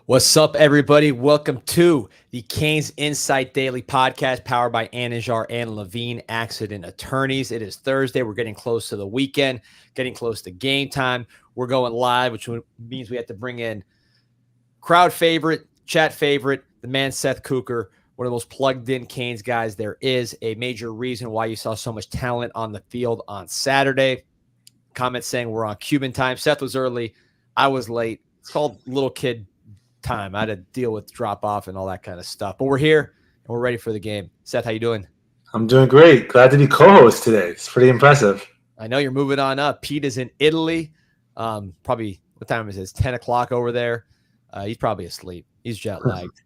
What's up, everybody? Welcome to the CanesInSight Daily Podcast, powered by Anajar and Levine Accident Attorneys. It is Thursday. We're getting close to the weekend, getting close to game time. We're going live, which means we have to bring in crowd favorite, chat favorite, the man Seth Kuker, one of the most plugged-in Canes guys there is. A major reason why you saw so much talent on the field on Saturday. Comments saying we're on Cuban time. Seth was early. I was late. It's called little kid time. I had to deal with drop off and all that kind of stuff, but we're here and we're ready for the game. Seth, how you doing? I'm doing great. Glad to be co-host today. It's pretty impressive. I know you're moving on up. Pete is in Italy. Probably, what time is it? It's 10 o'clock over there. He's probably asleep. He's jet lagged.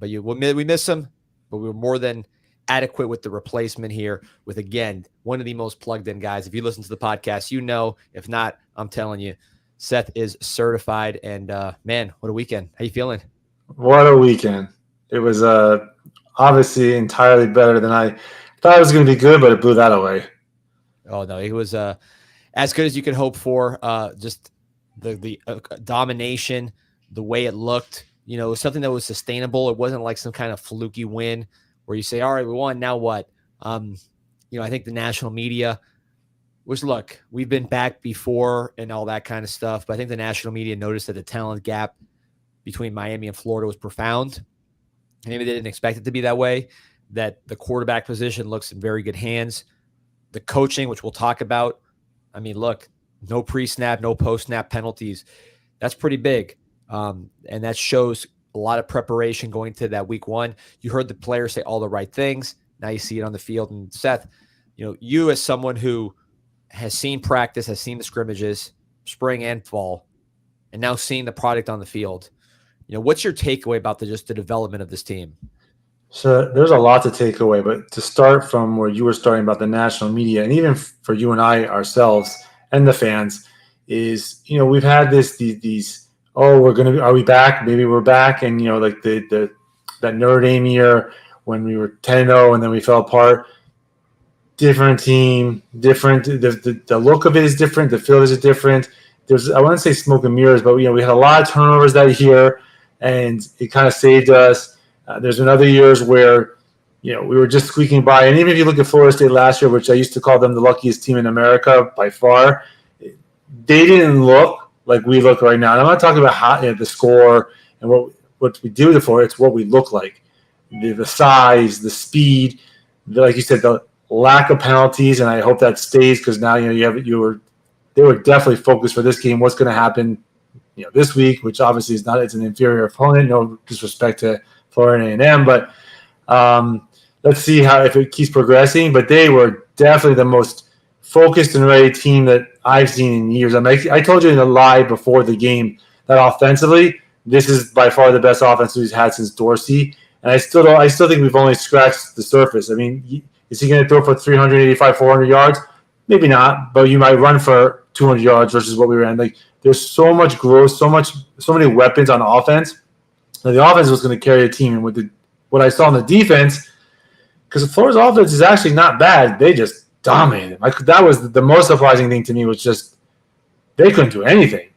We miss him, but we were more than adequate with the replacement here with, again, one of the most plugged in guys. If you listen to the podcast, you know. If not, I'm telling you, Seth is certified, and man, what a weekend. How you feeling? What a weekend. It was obviously entirely better than I thought it was going to be good, but it blew that away. Oh, no, it was as good as you could hope for. Just the domination, the way it looked, it was something that was sustainable. It wasn't like some kind of fluky win where you say, all right, we won, now what? I think the national media was, look, we've been back before and all that kind of stuff, but I think the national media noticed that the talent gap between Miami and Florida was profound. Maybe they didn't expect it to be that way, that the quarterback position looks in very good hands. The coaching, which we'll talk about, I mean, look, no pre-snap, no post-snap penalties. That's pretty big, and that shows a lot of preparation going to that week one. You heard the players say all the right things. Now you see it on the field. And Seth, you as someone who has seen practice, has seen the scrimmages, spring and fall, and now seeing the product on the field. What's your takeaway about the development of this team? So there's a lot to take away, but to start from where you were starting about the national media, and even for you and I ourselves and the fans, is we've had these are we back? Maybe we're back, and like that Notre Dame year when we were 10-0 and then we fell apart. Different team, different. The look of it is different. The field is different. I wouldn't say smoke and mirrors, but we had a lot of turnovers that year, and it kind of saved us. There's been other years where we were just squeaking by, and even if you look at Florida State last year, which I used to call them the luckiest team in America by far, they didn't look like we look right now. And I'm not talking about the score and what we do for. It's what we look like, the size, the speed, like you said, the lack of penalties, and I hope that stays because now they were definitely focused for this game. What's going to happen, this week? Which obviously is not. It's an inferior opponent. No disrespect to Florida A&M, but let's see if it keeps progressing. But they were definitely the most focused and ready team that I've seen in years. I told you in the live before the game that offensively, this is by far the best offense we've had since Dorsey, and I still think we've only scratched the surface. I mean. Is he going to throw for 385, 400 yards? Maybe not, but you might run for 200 yards versus what we ran. Like, there's so much growth, so many weapons on offense. Now, the offense was going to carry the team, and with what I saw on the defense, because Florida's offense is actually not bad, they just dominated. That was the most surprising thing to me was just they couldn't do anything.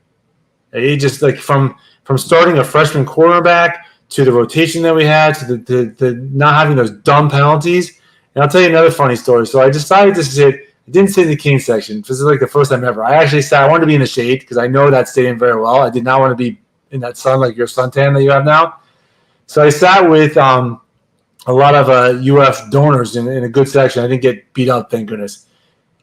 It just from starting a freshman quarterback to the rotation that we had to the not having those dumb penalties. And I'll tell you another funny story. So I decided to sit. I didn't sit in the Canes section. This is like the first time ever. I actually sat. I wanted to be in the shade because I know that stadium very well. I did not want to be in that sun like your suntan that you have now. So I sat with a lot of UF donors in a good section. I didn't get beat up, thank goodness.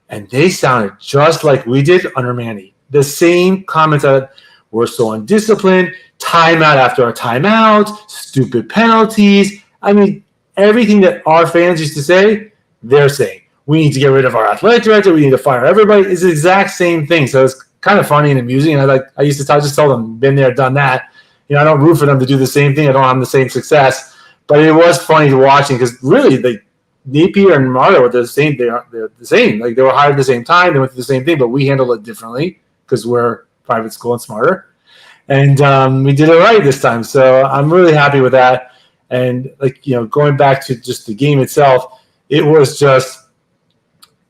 And they sounded just like we did under Manny. The same comments that we're so undisciplined, timeout after a timeout, stupid penalties. I mean, everything that our fans used to say, they're saying. We need to get rid of our athletic director. We need to fire everybody. It's the exact same thing. So it's kind of funny and amusing. And I used to just tell them, been there, done that. I don't root for them to do the same thing. I don't have the same success. But it was funny watching because really, Napier and Mario were the same. They're the same. Like, they were hired at the same time. They went through the same thing, but we handled it differently because we're private school and smarter. And we did it right this time. So I'm really happy with that. And going back to just the game itself, it was just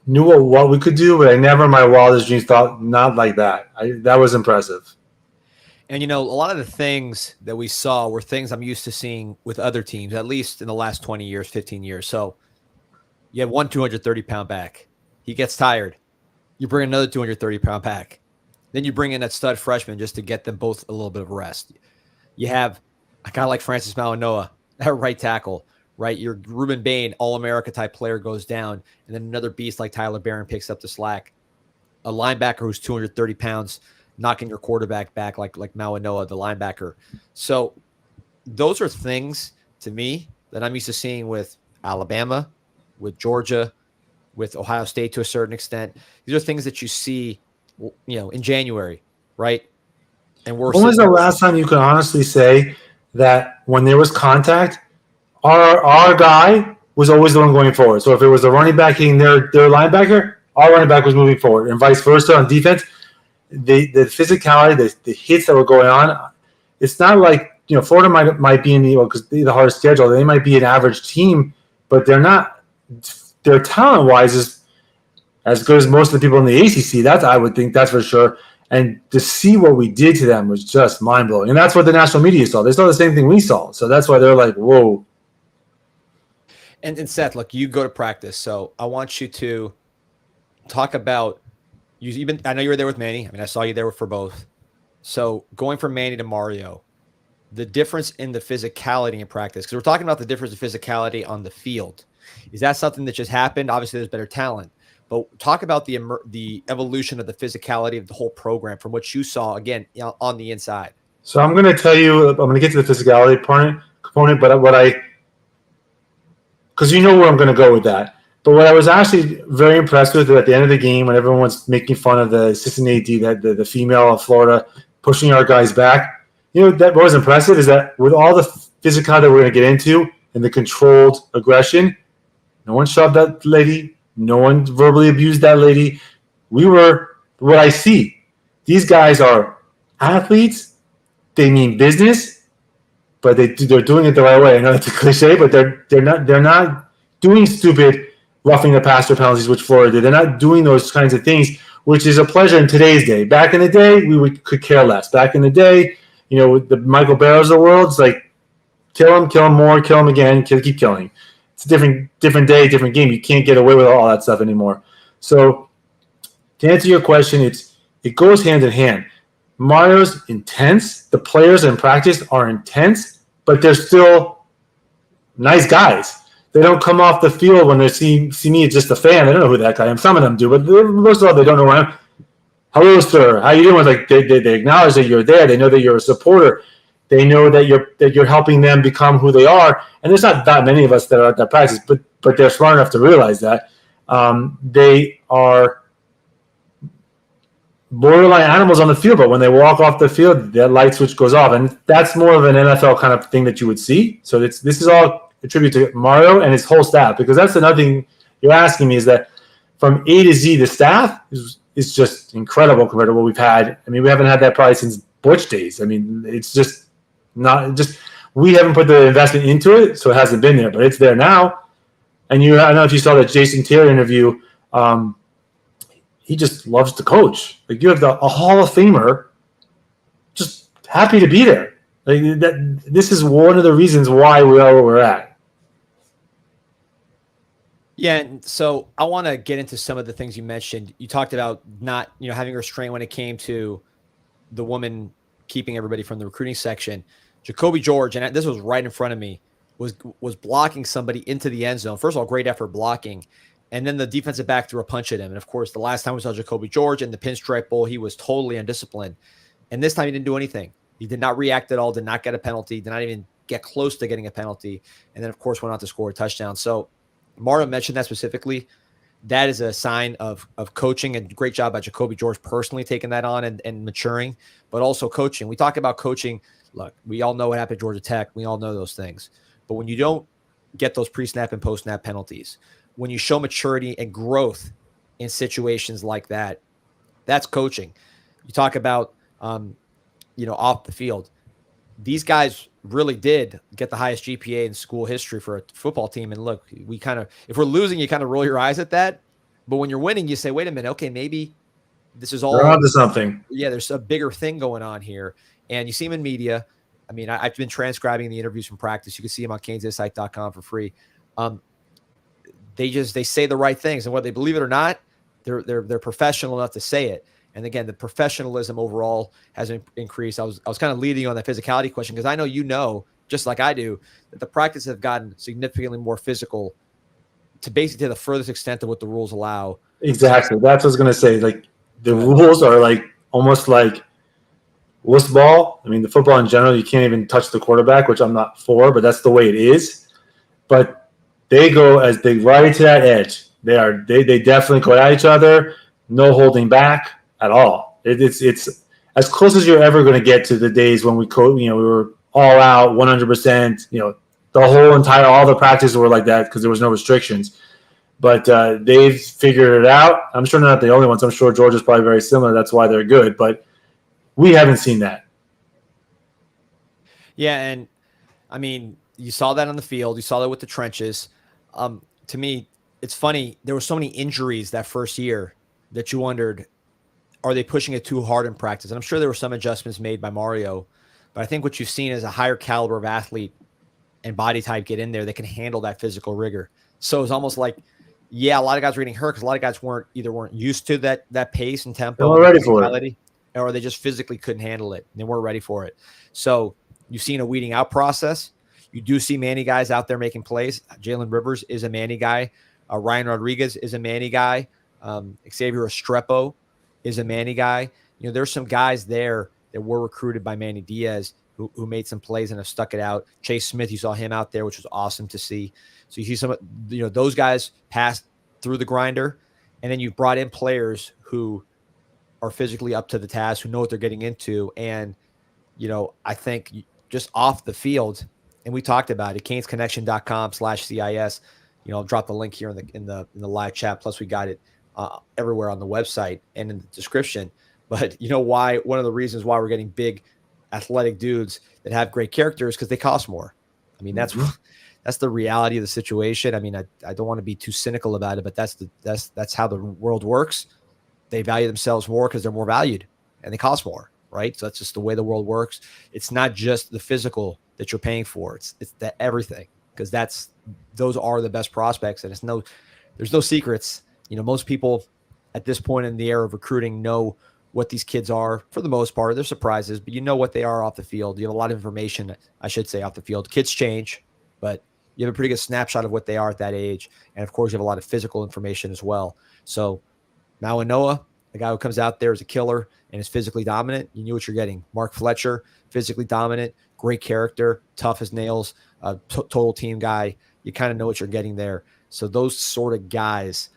knew what we could do, but I never in my wildest dreams thought not like that. That was impressive. And, a lot of the things that we saw were things I'm used to seeing with other teams, at least in the last 20 years, 15 years. So you have one 230-pound back. He gets tired. You bring another 230-pound back. Then you bring in that stud freshman just to get them both a little bit of rest. You have a guy like Francis Mauanoa, that right tackle, right? Your Ruben Bain, All-America type player goes down, and then another beast like Tyler Barron picks up the slack. A linebacker who's 230 pounds, knocking your quarterback back like Mauanoa, the linebacker. So those are things to me that I'm used to seeing with Alabama, with Georgia, with Ohio State to a certain extent. These are things that you see, in January, right? And when was the last time you could honestly say that when there was contact, our guy was always the one going forward? So if it was the running back hitting their linebacker, our running back was moving forward, and vice versa on defense. The physicality, the hits that were going on, it's not like Florida might be in because the hardest schedule. They might be an average team, but they're not. Their talent wise is as good as most of the people in the ACC. That's I would think, that's for sure. And to see what we did to them was just mind blowing. And that's what the national media saw. They saw the same thing we saw. So that's why they're like, whoa. And Seth, look, you go to practice, so I want you to talk about. I know you were there with Manny. I mean, I saw you there for both. So going from Manny to Mario, the difference in the physicality in practice, because we're talking about the difference in physicality on the field. Is that something that just happened? Obviously, there's better talent. But talk about the evolution of the physicality of the whole program from what you saw, again, on the inside. So I'm going to tell you, I'm going to get to the physicality component, but because you know where I'm going to go with that. But what I was actually very impressed with at the end of the game, when everyone was making fun of the assistant AD, the female of Florida, pushing our guys back, that what was impressive is that with all the physicality that we're going to get into and the controlled aggression, no one shoved that lady. No one verbally abused that lady. We were what I see. These guys are athletes. They mean business, but they're doing it the right way. I know it's a cliche, but they're not doing stupid roughing the passer penalties, which Florida did. They're not doing those kinds of things, which is a pleasure in today's day. Back in the day, could care less. Back in the day, with the Michael Barrows of the world, it's like kill him more, kill him again, keep killing. It's a different day, different game. You can't get away with all that stuff anymore. So to answer your question, it goes hand in hand. Mario's intense. The players in practice are intense, but they're still nice guys. They don't come off the field when they see me as just a fan. They don't know who that guy is. Some of them do, but most of all, they don't know who I am. Hello, sir. How you doing? Like they acknowledge that you're there. They know that you're a supporter. They know that you're helping them become who they are. And there's not that many of us that are at that practice, but they're smart enough to realize that. They are borderline animals on the field, but when they walk off the field, that light switch goes off. And that's more of an NFL kind of thing that you would see. So this is all a tribute to Mario and his whole staff, because that's another thing you're asking me is that from A to Z, the staff is just incredible compared to what we've had. I mean, we haven't had that probably since Butch days. I mean, it's just we haven't put the investment into it, so it hasn't been there, but it's there now. And I don't know if you saw that Jason Taylor interview. He just loves to coach. Like, you have a Hall of Famer just happy to be there. Like that. This is one of the reasons why we are where we're at. Yeah, and so I want to get into some of the things you mentioned. You talked about not, having restraint when it came to the woman keeping everybody from the recruiting section. Jacoby George, and this was right in front of me, was blocking somebody into the end zone. First of all, great effort blocking. And then the defensive back threw a punch at him. And of course, the last time we saw Jacoby George in the Pinstripe Bowl, he was totally undisciplined. And this time he didn't do anything. He did not react at all, did not get a penalty, did not even get close to getting a penalty. And then, of course, went on to score a touchdown. So Mario mentioned that specifically. That is a sign of coaching, and great job by Jacoby George personally taking that on and maturing, but also coaching. We talk about coaching. Look, we all know what happened at Georgia Tech. We all know those things. But when you don't get those pre-snap and post-snap penalties, when you show maturity and growth in situations like that, that's coaching. You talk about, off the field. These guys really did get the highest GPA in school history for a football team. And look, if we're losing, you kind of roll your eyes at that. But when you're winning, you say, wait a minute, okay, maybe this is all. They're onto something. Yeah, there's a bigger thing going on here. And you see him in media. I mean, I've been transcribing the interviews from practice. You can see him on CanesInSight.com for free. They say the right things, and whether they believe it or not, they're professional enough to say it. And again, the professionalism overall has increased. I was kind of leading on that physicality question because I know, just like I do, that the practices have gotten significantly more physical to basically the furthest extent of what the rules allow. Exactly. That's what I was going to say. Like the rules are like almost like wuss ball. I mean, the football in general, you can't even touch the quarterback, which I'm not for, but that's the way it is. But they go as they right to that edge. They definitely go at each other. No holding back at all. It's as close as you're ever going to get to the days when we were all out 100%. All the practices were like that because there was no restrictions. But they've figured it out. I'm sure they're not the only ones. I'm sure Georgia's probably very similar. That's why they're good. But we haven't seen that. Yeah, and I mean, you saw that on the field. You saw that with the trenches. To me, it's funny. There were so many injuries that first year that you wondered, are they pushing it too hard in practice? And I'm sure there were some adjustments made by Mario. But I think what you've seen is a higher caliber of athlete and body type get in there that can handle that physical rigor. So it's almost like, yeah, a lot of guys were getting hurt because a lot of guys weren't used to that pace and tempo. They weren't ready for it. Or they just physically couldn't handle it. They weren't ready for it. So you've seen a weeding out process. You do see Manny guys out there making plays. Jalen Rivers is a Manny guy. Ryan Rodriguez is a Manny guy. Xavier Estrepo is a Manny guy. There's some guys there that were recruited by Manny Diaz who made some plays and have stuck it out. Chase Smith, you saw him out there, which was awesome to see. So you see some, those guys passed through the grinder, and then you've brought in players who are physically up to the task, who know what they're getting into. And, I think just off the field, and we talked about it, CanesConnection.com/CIS. I'll drop the link here in the live chat. Plus we got it everywhere on the website and in the description. But why? One of the reasons why we're getting big athletic dudes that have great characters, because they cost more. I mean, that's the reality of the situation. I mean, I don't want to be too cynical about it, but that's how the world works. They value themselves more because they're more valued and they cost more, right? So that's just the way the world works. It's not just the physical that you're paying for. It's that everything, because those are the best prospects, and there's no secrets. Most people at this point in the era of recruiting know what these kids are for the most part. They're surprises, but what they are off the field. You have a lot of information, I should say, off the field. Kids change, but you have a pretty good snapshot of what they are at that age. And of course, you have a lot of physical information as well. So Noah, the guy who comes out there as a killer and is physically dominant, you knew what you're getting. Mark Fletcher, physically dominant, great character, tough as nails, total team guy. You kind of know what you're getting there. So those sort of guys,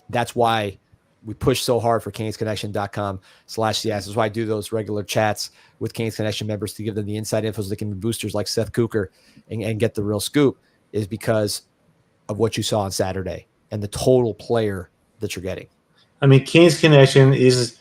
that's why we push so hard for CanesConnection.com/CIS. That's why I do those regular chats with Canes Connection members to give them the inside info so they can be boosters like Seth Kuker and get the real scoop, is because of what you saw on Saturday and the total player that you're getting. I mean, Canes Connection is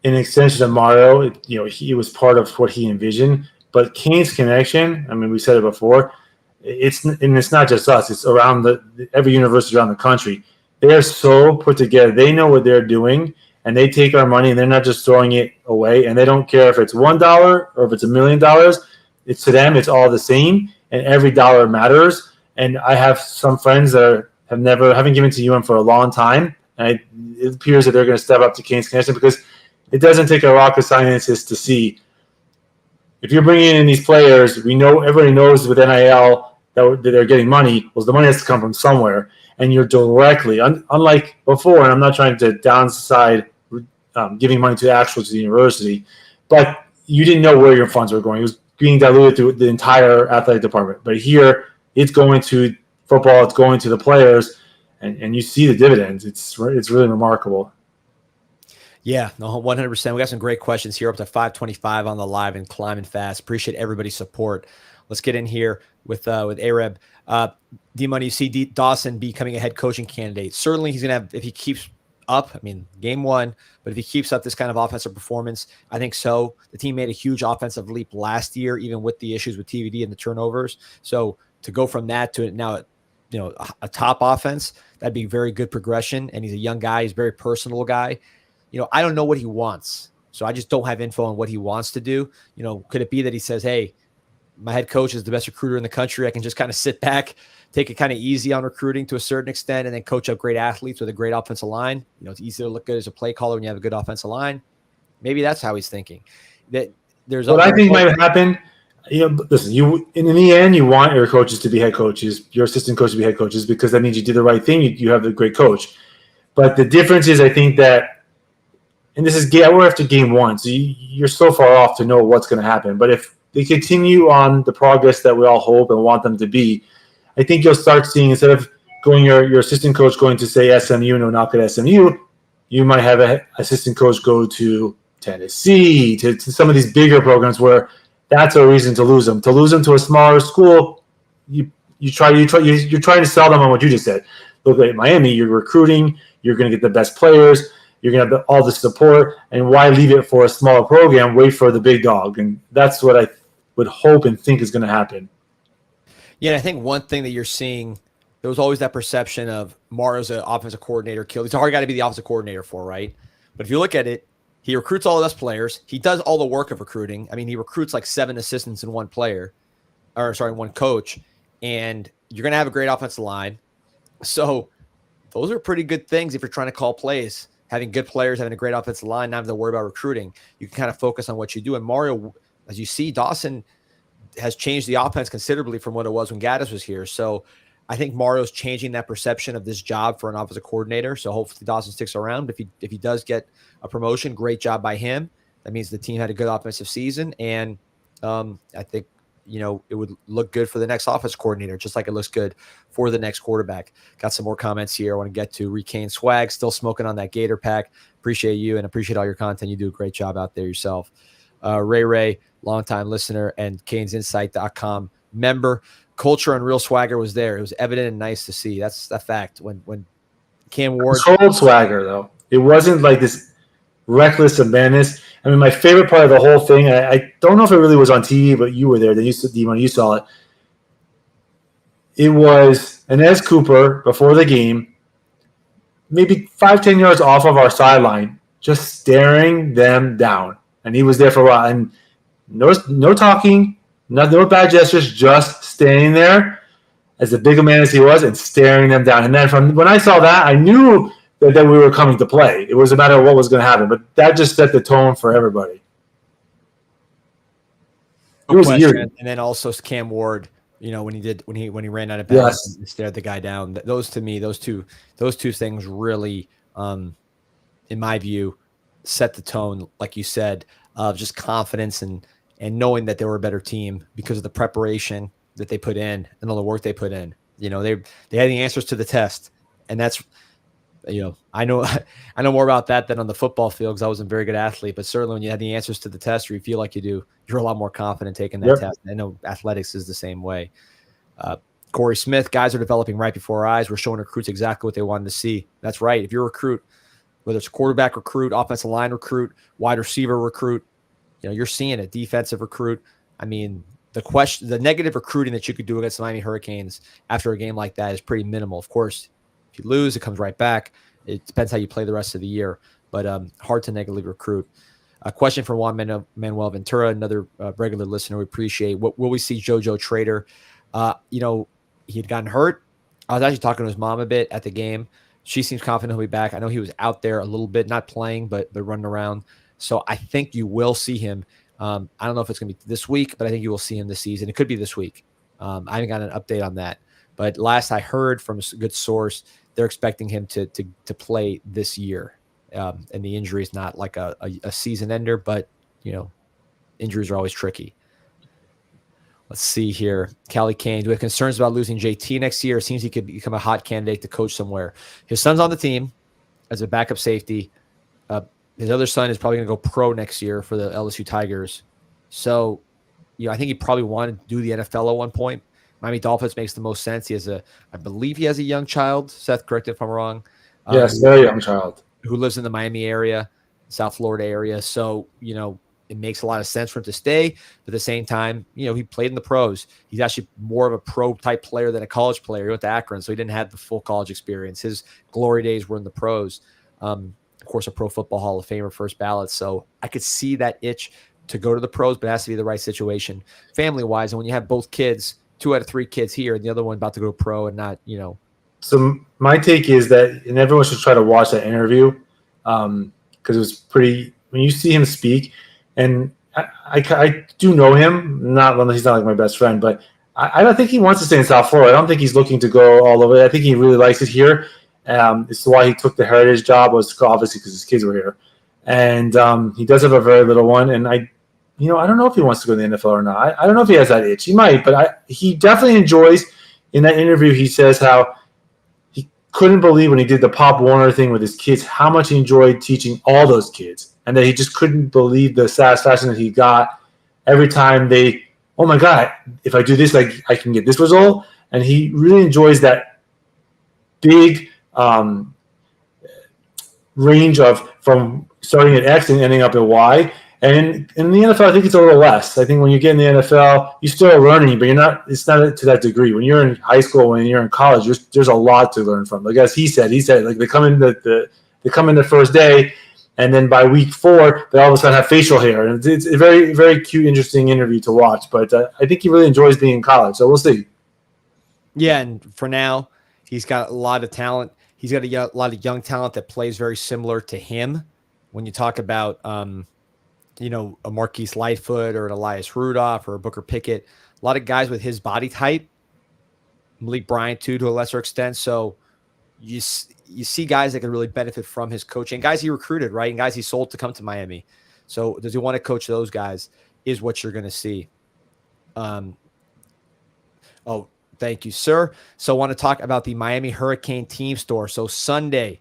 an extension of Mario. He was part of what he envisioned. But Canes Connection, I mean, we said it before, it's not just us. It's around every university around the country. They are so put together. They know what they're doing, and they take our money, and they're not just throwing it away. And they don't care if it's $1 or if it's $1 million. It's to them, it's all the same, and every dollar matters. And I have some friends that haven't given to UM for a long time. And it appears that they're going to step up to Canes Connection, because it doesn't take a rocket scientist to see if you're bringing in these players. Everybody knows with NIL that they're getting money. Well, the money has to come from somewhere. And you're directly, unlike before, and I'm not trying to downside giving money to the university, but you didn't know where your funds were going. It was being diluted through the entire athletic department. But here, it's going to football, it's going to the players, and you see the dividends. It's really remarkable. Yeah, no, 100%. We got some great questions here, up to 525 on the live and climbing fast. Appreciate everybody's support. Let's get in here with Arab. D-Money, you see Dawson becoming a head coaching candidate. Certainly he's going to have, if he keeps up, I mean, game one, but if he keeps up this kind of offensive performance, I think so. The team made a huge offensive leap last year, even with the issues with TVD and the turnovers. So to go from that to now, a top offense, that'd be very good progression. And he's a young guy. He's a very personal guy. I don't know what he wants. So I just don't have info on what he wants to do. Could it be that he says, hey, my head coach is the best recruiter in the country. I can just kind of sit back, take it kind of easy on recruiting to a certain extent, and then coach up great athletes with a great offensive line. It's easy to look good as a play caller when you have a good offensive line. Maybe that's how he's thinking. That what I think might happen. Listen, in the end, you want your coaches to be head coaches, your assistant coach to be head coaches, because that means you do the right thing. You have a great coach. But the difference is, I think that, and this is we're after game one, so you're so far off to know what's going to happen. But if they continue on the progress that we all hope and want them to be, I think you'll start seeing, instead of going your assistant coach going to say SMU, no knock at SMU, you might have an assistant coach go to Tennessee, to some of these bigger programs where that's a reason to lose them. To lose them to a smaller school, you're trying to sell them on what you just said. Look at Miami, you're recruiting, you're going to get the best players, you're going to have all the support, and why leave it for a smaller program? Wait for the big dog, and that's what I would hope and think is going to happen. Yeah, I think one thing that you're seeing, there was always that perception of Mario's an offensive coordinator kill. He's already got to be the offensive coordinator for, right? But if you look at it, he recruits all the best players. He does all the work of recruiting. I mean, he recruits like 7 assistants in one coach, and you're going to have a great offensive line. So those are pretty good things if you're trying to call plays. Having good players, having a great offensive line, not having to worry about recruiting. You can kind of focus on what you do. And Mario, as you see, Dawson has changed the offense considerably from what it was when Gaddis was here. So I think Mario's changing that perception of this job for an offensive coordinator. So hopefully Dawson sticks around. But if he does get a promotion, great job by him. That means the team had a good offensive season. And I think, it would look good for the next offense coordinator, just like it looks good for the next quarterback. Got some more comments here I want to get to. Recane Swag, still smoking on that Gator pack. Appreciate you and appreciate all your content. You do a great job out there yourself. Ray, longtime listener and CanesInsight.com member. Culture and real swagger was there. It was evident and nice to see. That's a fact. When Cam Ward. Controlled swagger, though. It wasn't like this reckless madness. I mean, my favorite part of the whole thing, I don't know if it really was on TV, but you were there. You saw it. It was Inez Cooper before the game, maybe 5-10 yards off of our sideline, just staring them down. And he was there for a while. And no talking, no bad gestures, just standing there as big a man as he was and staring them down. And then when I saw that, I knew that we were coming to play. It was a matter of what was going to happen. But that just set the tone for everybody. It was eerie. And then also Cam Ward, when he ran out of bounds and stared the guy down. Those two things really, in my view, set the tone, like you said, of just confidence and knowing that they were a better team because of the preparation that they put in and all the work they put in. They had the answers to the test, and that's, I know more about that than on the football field because I wasn't a very good athlete, but certainly when you had the answers to the test or you feel like you do, you're a lot more confident taking that test. I know athletics is the same way. Corey Smith, guys are developing right before our eyes. We're showing recruits exactly what they wanted to see. That's right. If you're a recruit, whether it's a quarterback recruit, offensive line recruit, wide receiver recruit, you're seeing it. Defensive recruit. I mean, the negative recruiting that you could do against the Miami Hurricanes after a game like that is pretty minimal. Of course, if you lose, it comes right back. It depends how you play the rest of the year, but hard to negatively recruit. A question from Juan Manuel Ventura, another regular listener. We appreciate. Will we see JoJo Trader? He had gotten hurt. I was actually talking to his mom a bit at the game. She seems confident he'll be back. I know he was out there a little bit, not playing, but running around. So I think you will see him. I don't know if it's going to be this week, but I think you will see him this season. It could be this week. I haven't got an update on that. But last I heard from a good source, they're expecting him to play this year. And the injury is not like a season ender, but, injuries are always tricky. Let's see here. Callie Kane, do we have concerns about losing JT next year? It seems he could become a hot candidate to coach somewhere. His son's on the team as a backup safety. His other son is probably going to go pro next year for the LSU Tigers. So, I think he probably wanted to do the NFL at one point. Miami Dolphins makes the most sense. I believe he has a young child. Seth, correct if I'm wrong. Yes, very young child. Who lives in the Miami area, South Florida area. So, it makes a lot of sense for him to stay. But at the same time, he played in the pros. He's actually more of a pro-type player than a college player. He went to Akron, so he didn't have the full college experience. His glory days were in the pros. course, a Pro Football Hall of Famer, first ballot. So I could see that itch to go to the pros, but it has to be the right situation, family-wise. And when you have both kids, 2 out of 3 kids here, and the other one about to go pro and not, So my take is that, and everyone should try to watch that interview, because it was pretty. When you see him speak, and I do know him, he's not like my best friend, but I don't think he wants to stay in South Florida. I don't think he's looking to go all over. I think he really likes it here. It's why he took the Heritage job, was obviously because his kids were here, and he does have a very little one. And I don't know if he wants to go to the NFL or not. I don't know if he has that itch. He might, but he definitely enjoys. In that interview, he says how he couldn't believe when he did the Pop Warner thing with his kids, how much he enjoyed teaching all those kids, and that he just couldn't believe the satisfaction that he got every time they, oh my God, if I do this, like I can get this result. And he really enjoys that big range of from starting at X and ending up at Y. And in the NFL, I think it's a little less. I think when you get in the NFL, you're still learning, but it's not to that degree. When you're in high school, when you're in college, there's a lot to learn from. Like as he said like they come in the first day, and then by week 4, they all of a sudden have facial hair. And it's a very, very cute, interesting interview to watch. But I think he really enjoys being in college. So we'll see. Yeah, and for now, he's got a lot of talent. He's got a lot of young talent that plays very similar to him. When you talk about, a Marquise Lightfoot or an Elias Rudolph or a Booker Pickett, a lot of guys with his body type, Malik Bryant too, to a lesser extent. So you see guys that can really benefit from his coaching, guys he recruited, right? And guys he sold to come to Miami. So does he want to coach those guys is what you're going to see. Thank you, sir. So I want to talk about the Miami Hurricane team store. So Sunday,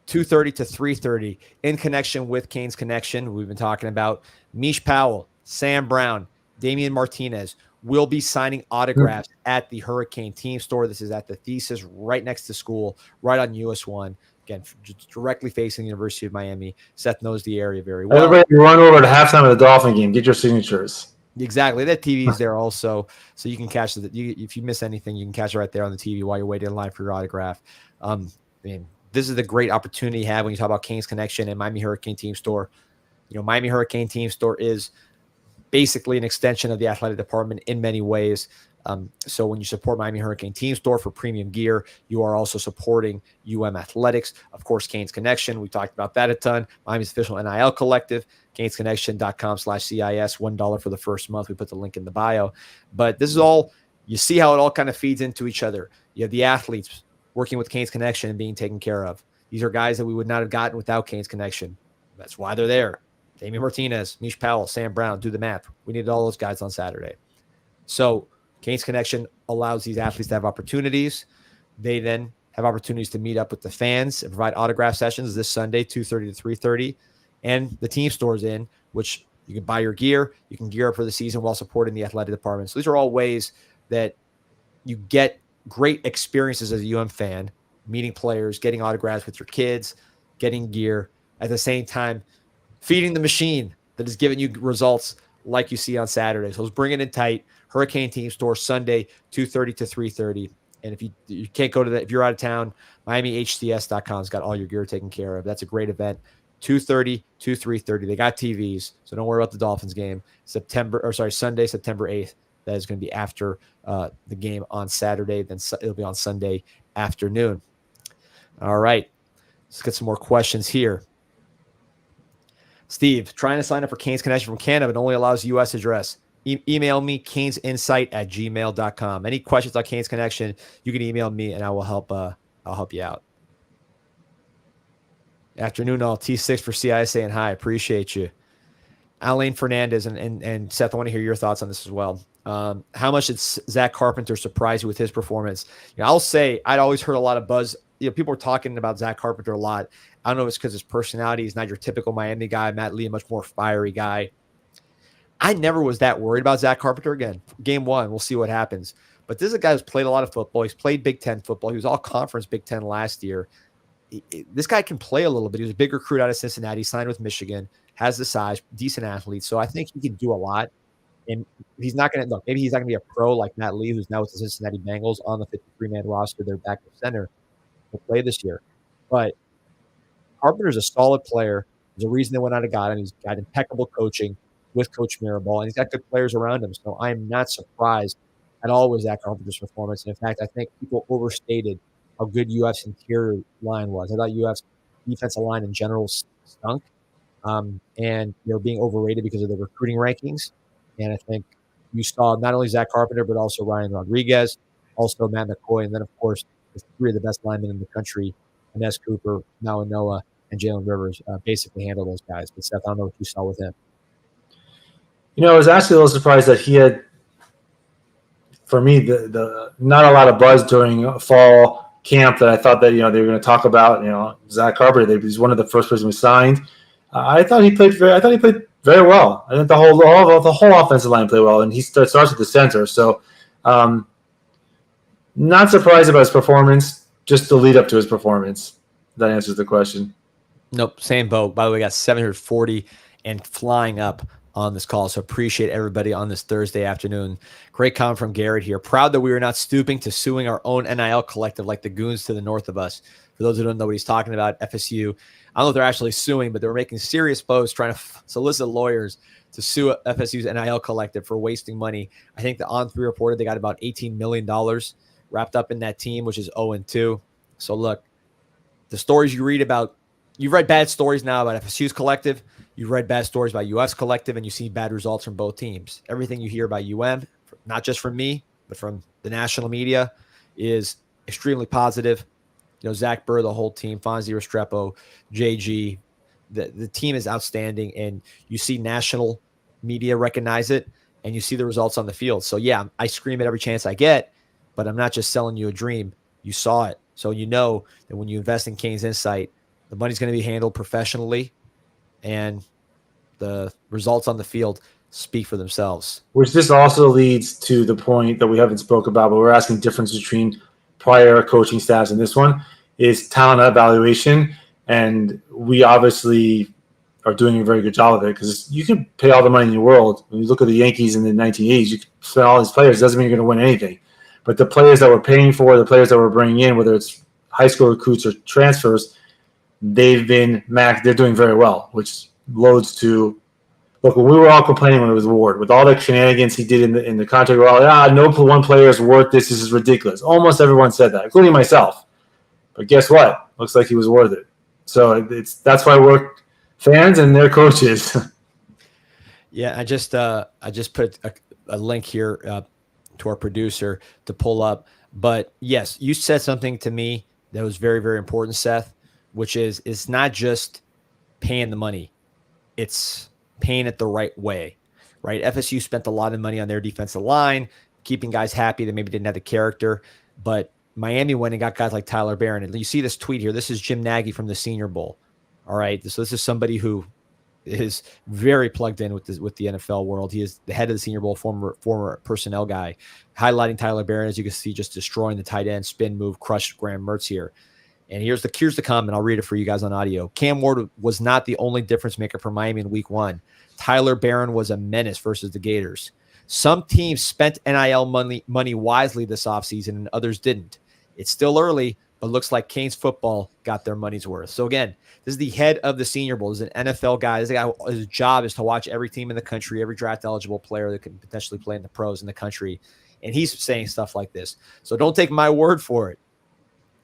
2:30 to 3:30, in connection with Canes Connection, we've been talking about Mish Powell, Sam Brown, Damian Martinez will be signing autographs at the Hurricane team store. This is at the Thesis, right next to school, right on US 1. Again, directly facing the University of Miami. Seth knows the area very well. Everybody run over to halftime of the Dolphin game. Get your signatures. Exactly. That TV is there also, so you can catch it. If you miss anything, you can catch it right there on the TV while you're waiting in line for your autograph. This is the great opportunity you have when you talk about Canes Connection and Miami Hurricane Team Store. Miami Hurricane Team Store is basically an extension of the athletic department in many ways. So when you support Miami Hurricane Team Store for premium gear, you are also supporting Athletics. Of course, Canes Connection. We talked about that a ton. Miami's official NIL collective, CanesConnection.com/CIS, $1 for the first month. We put the link in the bio. But this is all, you see how it all kind of feeds into each other. You have the athletes working with Canes Connection and being taken care of. These are guys that we would not have gotten without Canes Connection. That's why they're there. Damian Martinez, Mish Powell, Sam Brown, do the math. We needed all those guys on Saturday. So Canes Connection allows these athletes to have opportunities. They then have opportunities to meet up with the fans and provide autograph sessions this Sunday, 2:30 to 3:30. And the team store's in, which you can buy your gear. You can gear up for the season while supporting the athletic department. So these are all ways that you get great experiences as a UM fan, meeting players, getting autographs with your kids, getting gear, at the same time feeding the machine that is giving you results like you see on Saturday. So let's bring it in tight. Hurricane Team Store Sunday, 2:30 to 3:30. And if you can't go to that, if you're out of town, MiamiHCS.com's got all your gear taken care of. That's a great event. 2:30 to 3:30. They got TVs, so don't worry about the Dolphins game. Sunday, September 8th. That is going to be after the game on Saturday. Then it'll be on Sunday afternoon. All right. Let's get some more questions here. Steve, trying to sign up for Canes Connection from Canada, but only allows U.S. address. Email me, CanesInSight@gmail.com. Any questions on Canes Connection, you can email me, and I will help. I'll help you out. Afternoon, all. T6 for CIS saying hi. Appreciate you. Alain Fernandez and Seth, I want to hear your thoughts on this as well. How much did Zach Carpenter surprise you with his performance? I'll say I'd always heard a lot of buzz. People were talking about Zach Carpenter a lot. I don't know if it's because his personality is not your typical Miami guy. Matt Lee, a much more fiery guy. I never was that worried about Zach Carpenter. Again, game 1, we'll see what happens. But this is a guy who's played a lot of football. He's played Big Ten football. He was all conference Big Ten last year. This guy can play a little bit. He was a big recruit out of Cincinnati, signed with Michigan, has the size, decent athlete. So I think he can do a lot. And he's not going to look. Maybe he's not going to be a pro like Matt Lee, who's now with the Cincinnati Bengals on the 53-man roster. Their backup center will play this year. But Carpenter's a solid player. There's a reason they went out and got him. He's got impeccable coaching with Coach Mirabal, and he's got good players around him. So I'm not surprised at all with Zach Carpenter's performance. And in fact, I think people overstated how good UF's interior line was. I thought UF's defensive line in general stunk, and they were being overrated because of the recruiting rankings. And I think you saw not only Zach Carpenter, but also Ryan Rodriguez, also Matt McCoy, and then, of course, the three of the best linemen in the country, Ines Cooper, Noah, and Jalen Rivers, basically handle those guys. But, Seth, I don't know what you saw with him. I was actually a little surprised that he had, for me, the not a lot of buzz during fall camp that I thought that, they were going to talk about, Zach Carpenter. He's one of the first person we signed. I thought he played very well. I think the whole offensive line played well, and he starts at the center. So, not surprised about his performance, just the lead up to his performance. That answers the question. Nope, same boat. By the way, we got 740 and flying up on this call. So appreciate everybody on this Thursday afternoon. Great comment from Garrett here. Proud that we are not stooping to suing our own NIL collective like the goons to the north of us. For those who don't know what he's talking about, FSU, I don't know if they're actually suing, but they were making serious posts trying to solicit lawyers to sue FSU's NIL collective for wasting money. I think the On3 reported they got about $18 million wrapped up in that team, which is 0-2. So look, the stories you read about, you've read bad stories now about FSU's collective. You've read bad stories about UF's collective, and you see bad results from both teams. Everything you hear about not just from me, but from the national media, is extremely positive. Zach Burr, the whole team, Fonzie Restrepo, JG, the team is outstanding, and you see national media recognize it, and you see the results on the field. So, yeah, I scream it every chance I get, but I'm not just selling you a dream. You saw it. So you know that when you invest in CanesInSight, the money's going to be handled professionally, and the results on the field speak for themselves. Which this also leads to the point that we haven't spoke about, but we're asking difference between prior coaching staffs and this one is talent evaluation. And we obviously are doing a very good job of it because you can pay all the money in the world. When you look at the Yankees in the 1980s, you can spend all these players. It doesn't mean you're going to win anything. But the players that we're paying for, the players that we're bringing in, whether it's high school recruits or transfers, they've been they're doing very well, which loads to look. When we were all complaining when it was Ward, with all the shenanigans he did in the contract, we're all no one player is worth this. This is ridiculous. Almost everyone said that, including myself. But guess what? Looks like he was worth it. So that's why we're fans and their coaches. Yeah, I just put a link here to our producer to pull up. But yes, you said something to me that was very, very important, Seth, which is it's not just paying the money. It's paying it the right way, right? FSU spent a lot of money on their defensive line, keeping guys happy that maybe didn't have the character, but Miami went and got guys like Tyler Barron. And you see this tweet here. This is Jim Nagy from the Senior Bowl. All right. So this is somebody who is very plugged in with the NFL world. He is the head of the Senior Bowl, former personnel guy, highlighting Tyler Barron, as you can see, just destroying the tight end spin move, crushed Graham Mertz here. And here's the comment. I'll read it for you guys on audio. Cam Ward was not the only difference maker for Miami in week 1. Tyler Barron was a menace versus the Gators. Some teams spent NIL money wisely this offseason and others didn't. It's still early, but looks like Canes football got their money's worth. So again, this is the head of the Senior Bowl. This is an NFL guy. This guy, his job is to watch every team in the country, every draft eligible player that can potentially play in the pros in the country. And he's saying stuff like this. So don't take my word for it.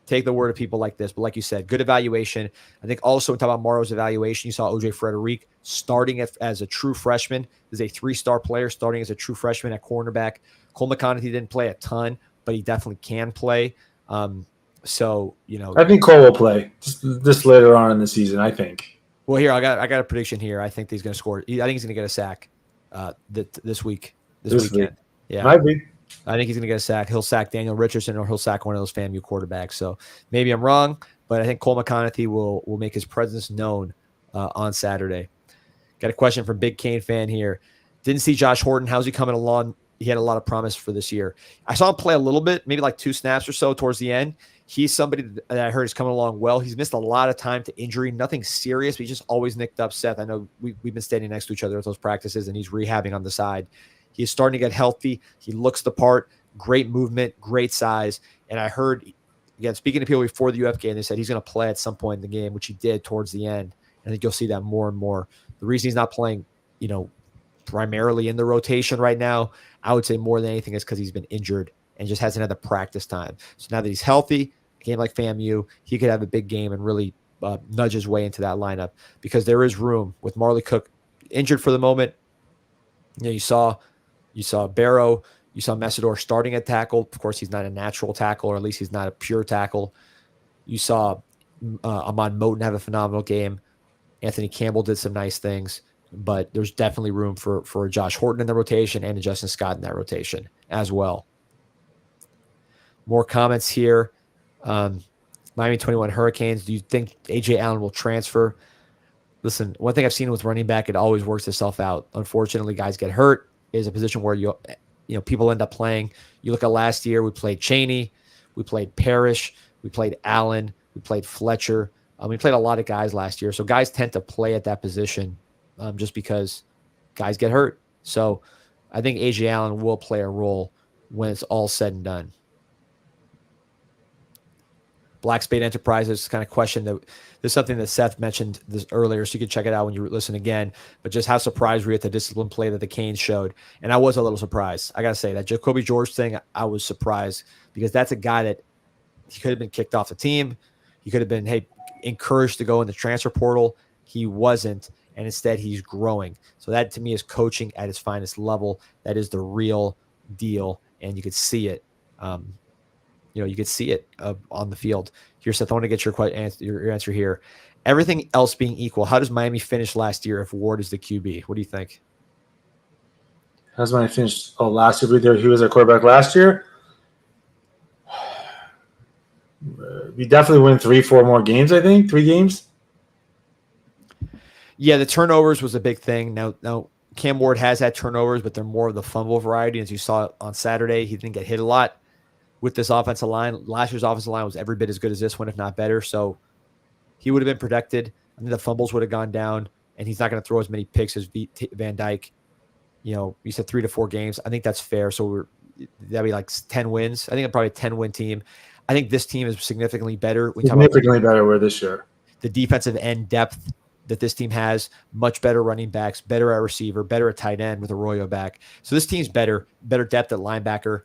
Take the word of people like this. But like you said, good evaluation. I think also when talking about Morrow's evaluation, you saw OJ Frederick starting as a true freshman. Is a 3-star player starting as a true freshman at cornerback. Cole McConaughey didn't play a ton, but he definitely can play. So, I think Cole will play just later on in the season, I think. Well, here, I got a prediction here. I think he's going to score. I think he's going to get a sack this weekend. Yeah. Might be. I think he's going to get a sack. He'll sack Daniel Richardson or he'll sack one of those FAMU quarterbacks. So maybe I'm wrong, but I think Cole McConaughey will make his presence known on Saturday. Got a question from Big Cane fan here. Didn't see Josh Horton. How's he coming along? He had a lot of promise for this year. I saw him play a little bit, maybe like 2 snaps or so towards the end. He's somebody that I heard is coming along well. He's missed a lot of time to injury, nothing serious, but he's just always nicked up, Seth. I know we've been standing next to each other at those practices, and he's rehabbing on the side. He's starting to get healthy. He looks the part, great movement, great size. And I heard again, speaking to people before the UF game, they said he's going to play at some point in the game, which he did towards the end. I think you'll see that more and more. The reason he's not playing, primarily in the rotation right now, I would say more than anything is because he's been injured and just hasn't had the practice time. So now that he's healthy, a game like Famu, he could have a big game and really nudge his way into that lineup, because there is room with Marley Cook injured for the moment. You saw Barrow, you saw Messidor starting at tackle. Of course, he's not a natural tackle, or at least he's not a pure tackle. You saw Ahmad Moten have a phenomenal game. Anthony Campbell did some nice things, but there's definitely room for Josh Horton in the rotation and Justin Scott in that rotation as well. More comments here. Miami 21 Hurricanes. Do you think A.J. Allen will transfer? Listen, one thing I've seen with running back, it always works itself out. Unfortunately, guys get hurt. It is a position where people end up playing. You look at last year, we played Chaney, we played Parrish, we played Allen, we played Fletcher. We played a lot of guys last year. So guys tend to play at that position just because guys get hurt. So I think A.J. Allen will play a role when it's all said and done. Black Spade Enterprises kind of question that there's something that Seth mentioned this earlier, so you can check it out when you listen again. But just how surprised were you at the discipline play that the Canes showed? And I was a little surprised. I got to say that Jacoby George thing, I was surprised, because that's a guy that he could have been kicked off the team. He could have been, encouraged to go in the transfer portal. He wasn't, and instead he's growing. So that to me is coaching at its finest level. That is the real deal, and you could see it. You could see it on the field. Here, Seth, I want to get your answer here. Everything else being equal, how does Miami finish last year if Ward is the QB? What do you think? How does Miami finish? Oh, last year he was a quarterback last year. We definitely win 3-4 more games, I think. 3 games. Yeah, the turnovers was a big thing. Now Cam Ward has had turnovers, but they're more of the fumble variety. As you saw on Saturday, he didn't get hit a lot with this offensive line. Last year's offensive line was every bit as good as this one, if not better. So he would have been protected. I think the fumbles would have gone down, and he's not going to throw as many picks as Van Dyke. You said 3 to 4 games. I think that's fair. So that'd be like 10 wins. I think probably a 10-win team. I think this team is significantly better. Significantly better where this year. The defensive end depth that this team has, much better running backs, better at receiver, better at tight end with Arroyo back. So this team's better depth at linebacker.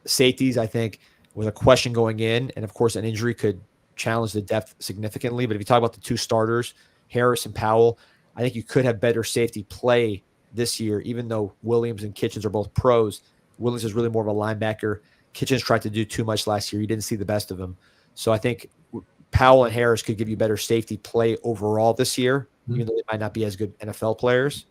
Safeties, I think, with a question going in, and of course an injury could challenge the depth significantly. But if you talk about the 2 starters, Harris and Powell, I think you could have better safety play this year, even though Williams and Kitchens are both pros. Williams is really more of a linebacker. Kitchens tried to do too much last year. You didn't see the best of him. So I think Powell and Harris could give you better safety play overall this year, even though they might not be as good NFL players.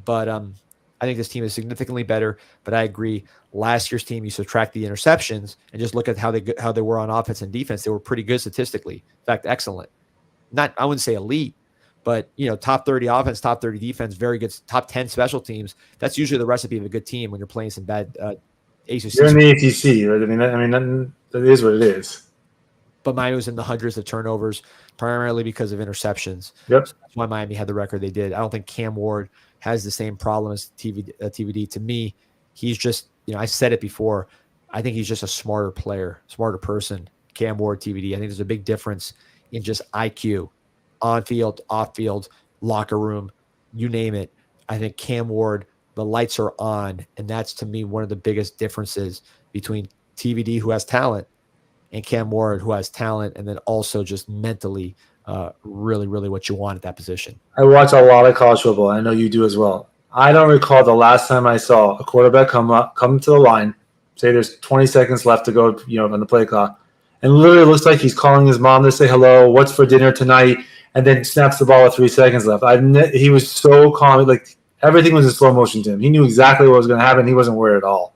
But I think this team is significantly better. But I agree. Last year's team, you subtract the interceptions and just look at how they were on offense and defense. They were pretty good statistically. In fact, excellent. I wouldn't say elite, but top 30 offense, top 30 defense, very good. Top 10 special teams. That's usually the recipe of a good team when you're playing some bad ACC. You're in the ACC, right? I mean, that is what it is. But Miami was in the hundreds of turnovers, primarily because of interceptions. Yep. So that's why Miami had the record they did. I don't think Cam Ward has the same problem as TVD. To me, he's just, I said it before, I think he's just a smarter player, smarter person, Cam Ward, TVD. I think there's a big difference in just IQ, on field, off field, locker room, you name it. I think Cam Ward, the lights are on, and that's to me one of the biggest differences between TVD, who has talent, and Cam Ward, who has talent, and then also just mentally really, really what you want at that position. I watch a lot of college football. I know you do as well. I don't recall the last time I saw a quarterback come to the line, say there's 20 seconds left to go, on the play clock, and literally looks like he's calling his mom to say hello, what's for dinner tonight, and then snaps the ball with 3 seconds left. He was so calm, like everything was in slow motion to him. He knew exactly what was going to happen. He wasn't worried at all.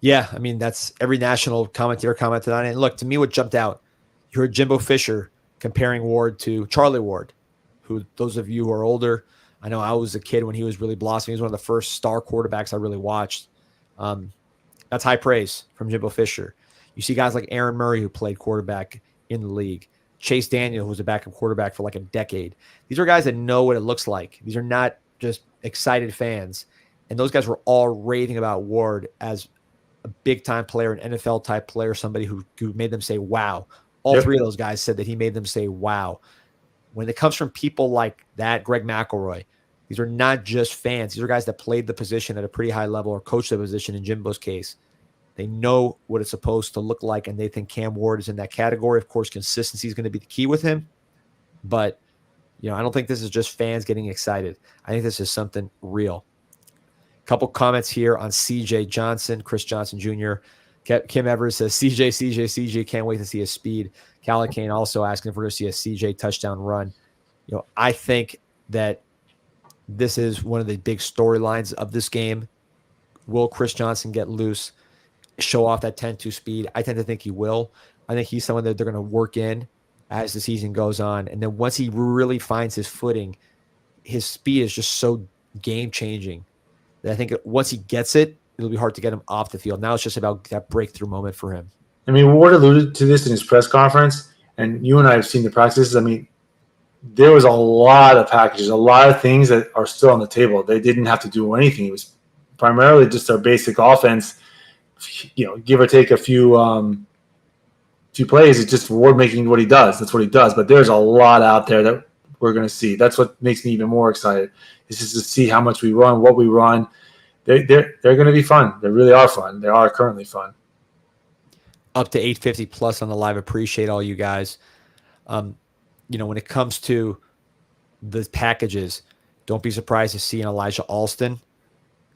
Yeah, I mean, that's every national commentator commented on it. And look, to me, what jumped out, you heard Jimbo Fisher comparing Ward to Charlie Ward, who those of you who are older, I know I was a kid when he was really blossoming. He was one of the first star quarterbacks I really watched. That's high praise from Jimbo Fisher. You see guys like Aaron Murray, who played quarterback in the league. Chase Daniel, who was a backup quarterback for like a decade. These are guys that know what it looks like. These are not just excited fans. And those guys were all raving about Ward as a big-time player, an NFL-type player, somebody who made them say, wow. All Yep. three of those guys said that he made them say, wow. When it comes from people like that, Greg McElroy, these are not just fans. These are guys that played the position at a pretty high level or coached the position in Jimbo's case. They know what it's supposed to look like, and they think Cam Ward is in that category. Of course, consistency is going to be the key with him. But, I don't think this is just fans getting excited. I think this is something real. A couple comments here on CJ Johnson, Chris Johnson Jr. Kim Evers says, CJ, can't wait to see his speed. Callie Kane also asking if we're going to see a CJ touchdown run. I think that this is one of the big storylines of this game. Will Chris Johnson get loose, show off that 10-2 speed? I tend to think he will. I think he's someone that they're going to work in as the season goes on. And then once he really finds his footing, his speed is just so game-changing that I think once he gets it, it'll be hard to get him off the field. Now it's just about that breakthrough moment for him. I mean, Ward alluded to this in his press conference, and you and I have seen the practices. I mean, there was a lot of packages, a lot of things that are still on the table. They didn't have to do anything. It was primarily just our basic offense, give or take a few plays. It's just Ward making what he does. That's what he does. But there's a lot out there that we're going to see. That's what makes me even more excited. Is just to see how much we run, what we run. They're going to be fun. They really are fun. They are currently fun. Up to 850 plus on the live. Appreciate all you guys. When it comes to the packages, don't be surprised to see an Elijah Alston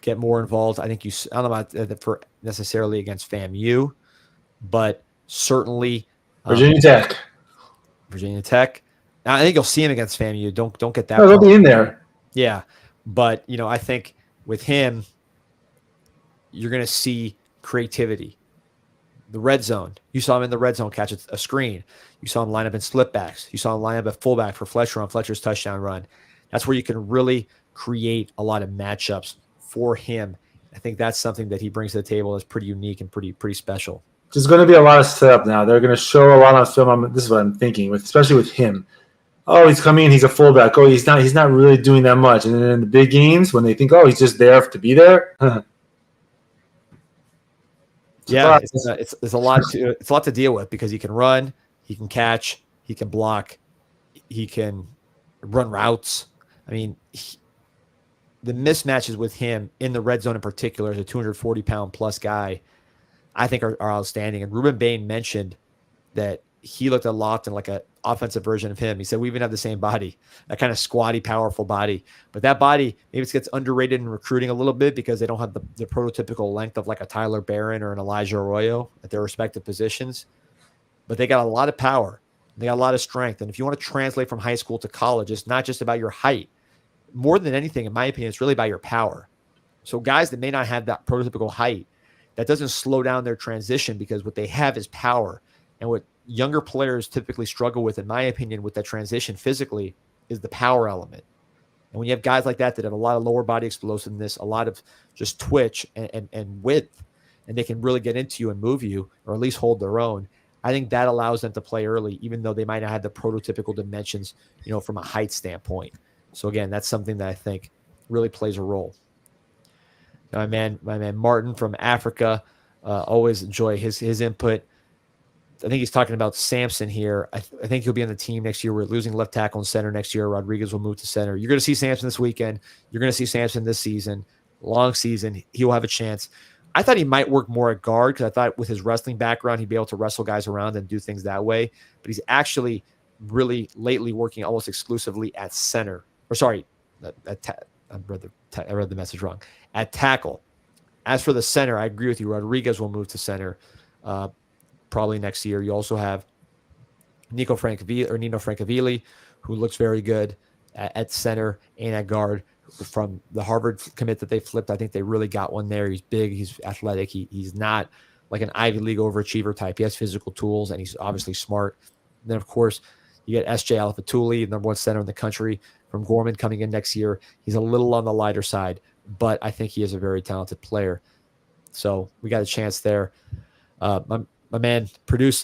get more involved. I think I don't know about that for necessarily against FAMU, but certainly Virginia Tech. Now, I think you'll see him against FAMU. Don't get that. No, they'll be in there. Yeah, but I think with him, you're going to see creativity. The red zone. You saw him in the red zone catch a screen. You saw him line up in split backs. You saw him line up at fullback for Fletcher on Fletcher's touchdown run. That's where you can really create a lot of matchups for him. I think that's something that he brings to the table that's pretty unique and pretty special. There's going to be a lot of setup now. They're going to show a lot on film. This is what I'm thinking, especially with him. Oh, he's coming in. He's a fullback. Oh, he's not really doing that much. And then in the big games, when they think, oh, he's just there to be there. Yeah, it's a lot to deal with because he can run, he can catch, he can block, he can run routes. I mean, the mismatches with him in the red zone in particular as a 240-pound plus guy, I think are outstanding. And Ruben Bain mentioned that he looked a lot like an offensive version of him. He said, we even have the same body, that kind of squatty, powerful body. But that body, maybe it gets underrated in recruiting a little bit because they don't have the prototypical length of like a Tyler Barron or an Elijah Arroyo at their respective positions. But they got a lot of power. They got a lot of strength. And if you want to translate from high school to college, it's not just about your height. More than anything, in my opinion, it's really about your power. So guys that may not have that prototypical height, that doesn't slow down their transition because what they have is power. And what younger players typically struggle with, in my opinion, with that transition physically is the power element. And when you have guys like that have a lot of lower body explosiveness, a lot of just twitch and width, and they can really get into you and move you, or at least hold their own, I think that allows them to play early, even though they might not have the prototypical dimensions, from a height standpoint. So again, that's something that I think really plays a role. Now, my man Martin from Africa, always enjoy his input. I think he's talking about Sampson here. I think he'll be on the team next year. We're losing left tackle and center next year. Rodriguez will move to center. You're going to see Sampson this weekend. You're going to see Sampson this season. Long season. He will have a chance. I thought he might work more at guard because I thought with his wrestling background, he'd be able to wrestle guys around and do things that way. But he's actually really lately working almost exclusively at center. Or sorry, I read the message wrong. At tackle. As for the center, I agree with you. Rodriguez will move to center probably next year. You also have Nino Francavili, who looks very good at center and at guard. From the Harvard commit that they flipped, I think they really got one there. He's big. He's athletic. He's not like an Ivy League overachiever type. He has physical tools, and he's obviously smart. And then, of course, you get S.J. Alfatuli, number one center in the country, from Gorman coming in next year. He's a little on the lighter side, but I think he is a very talented player. So we got a chance there. My man,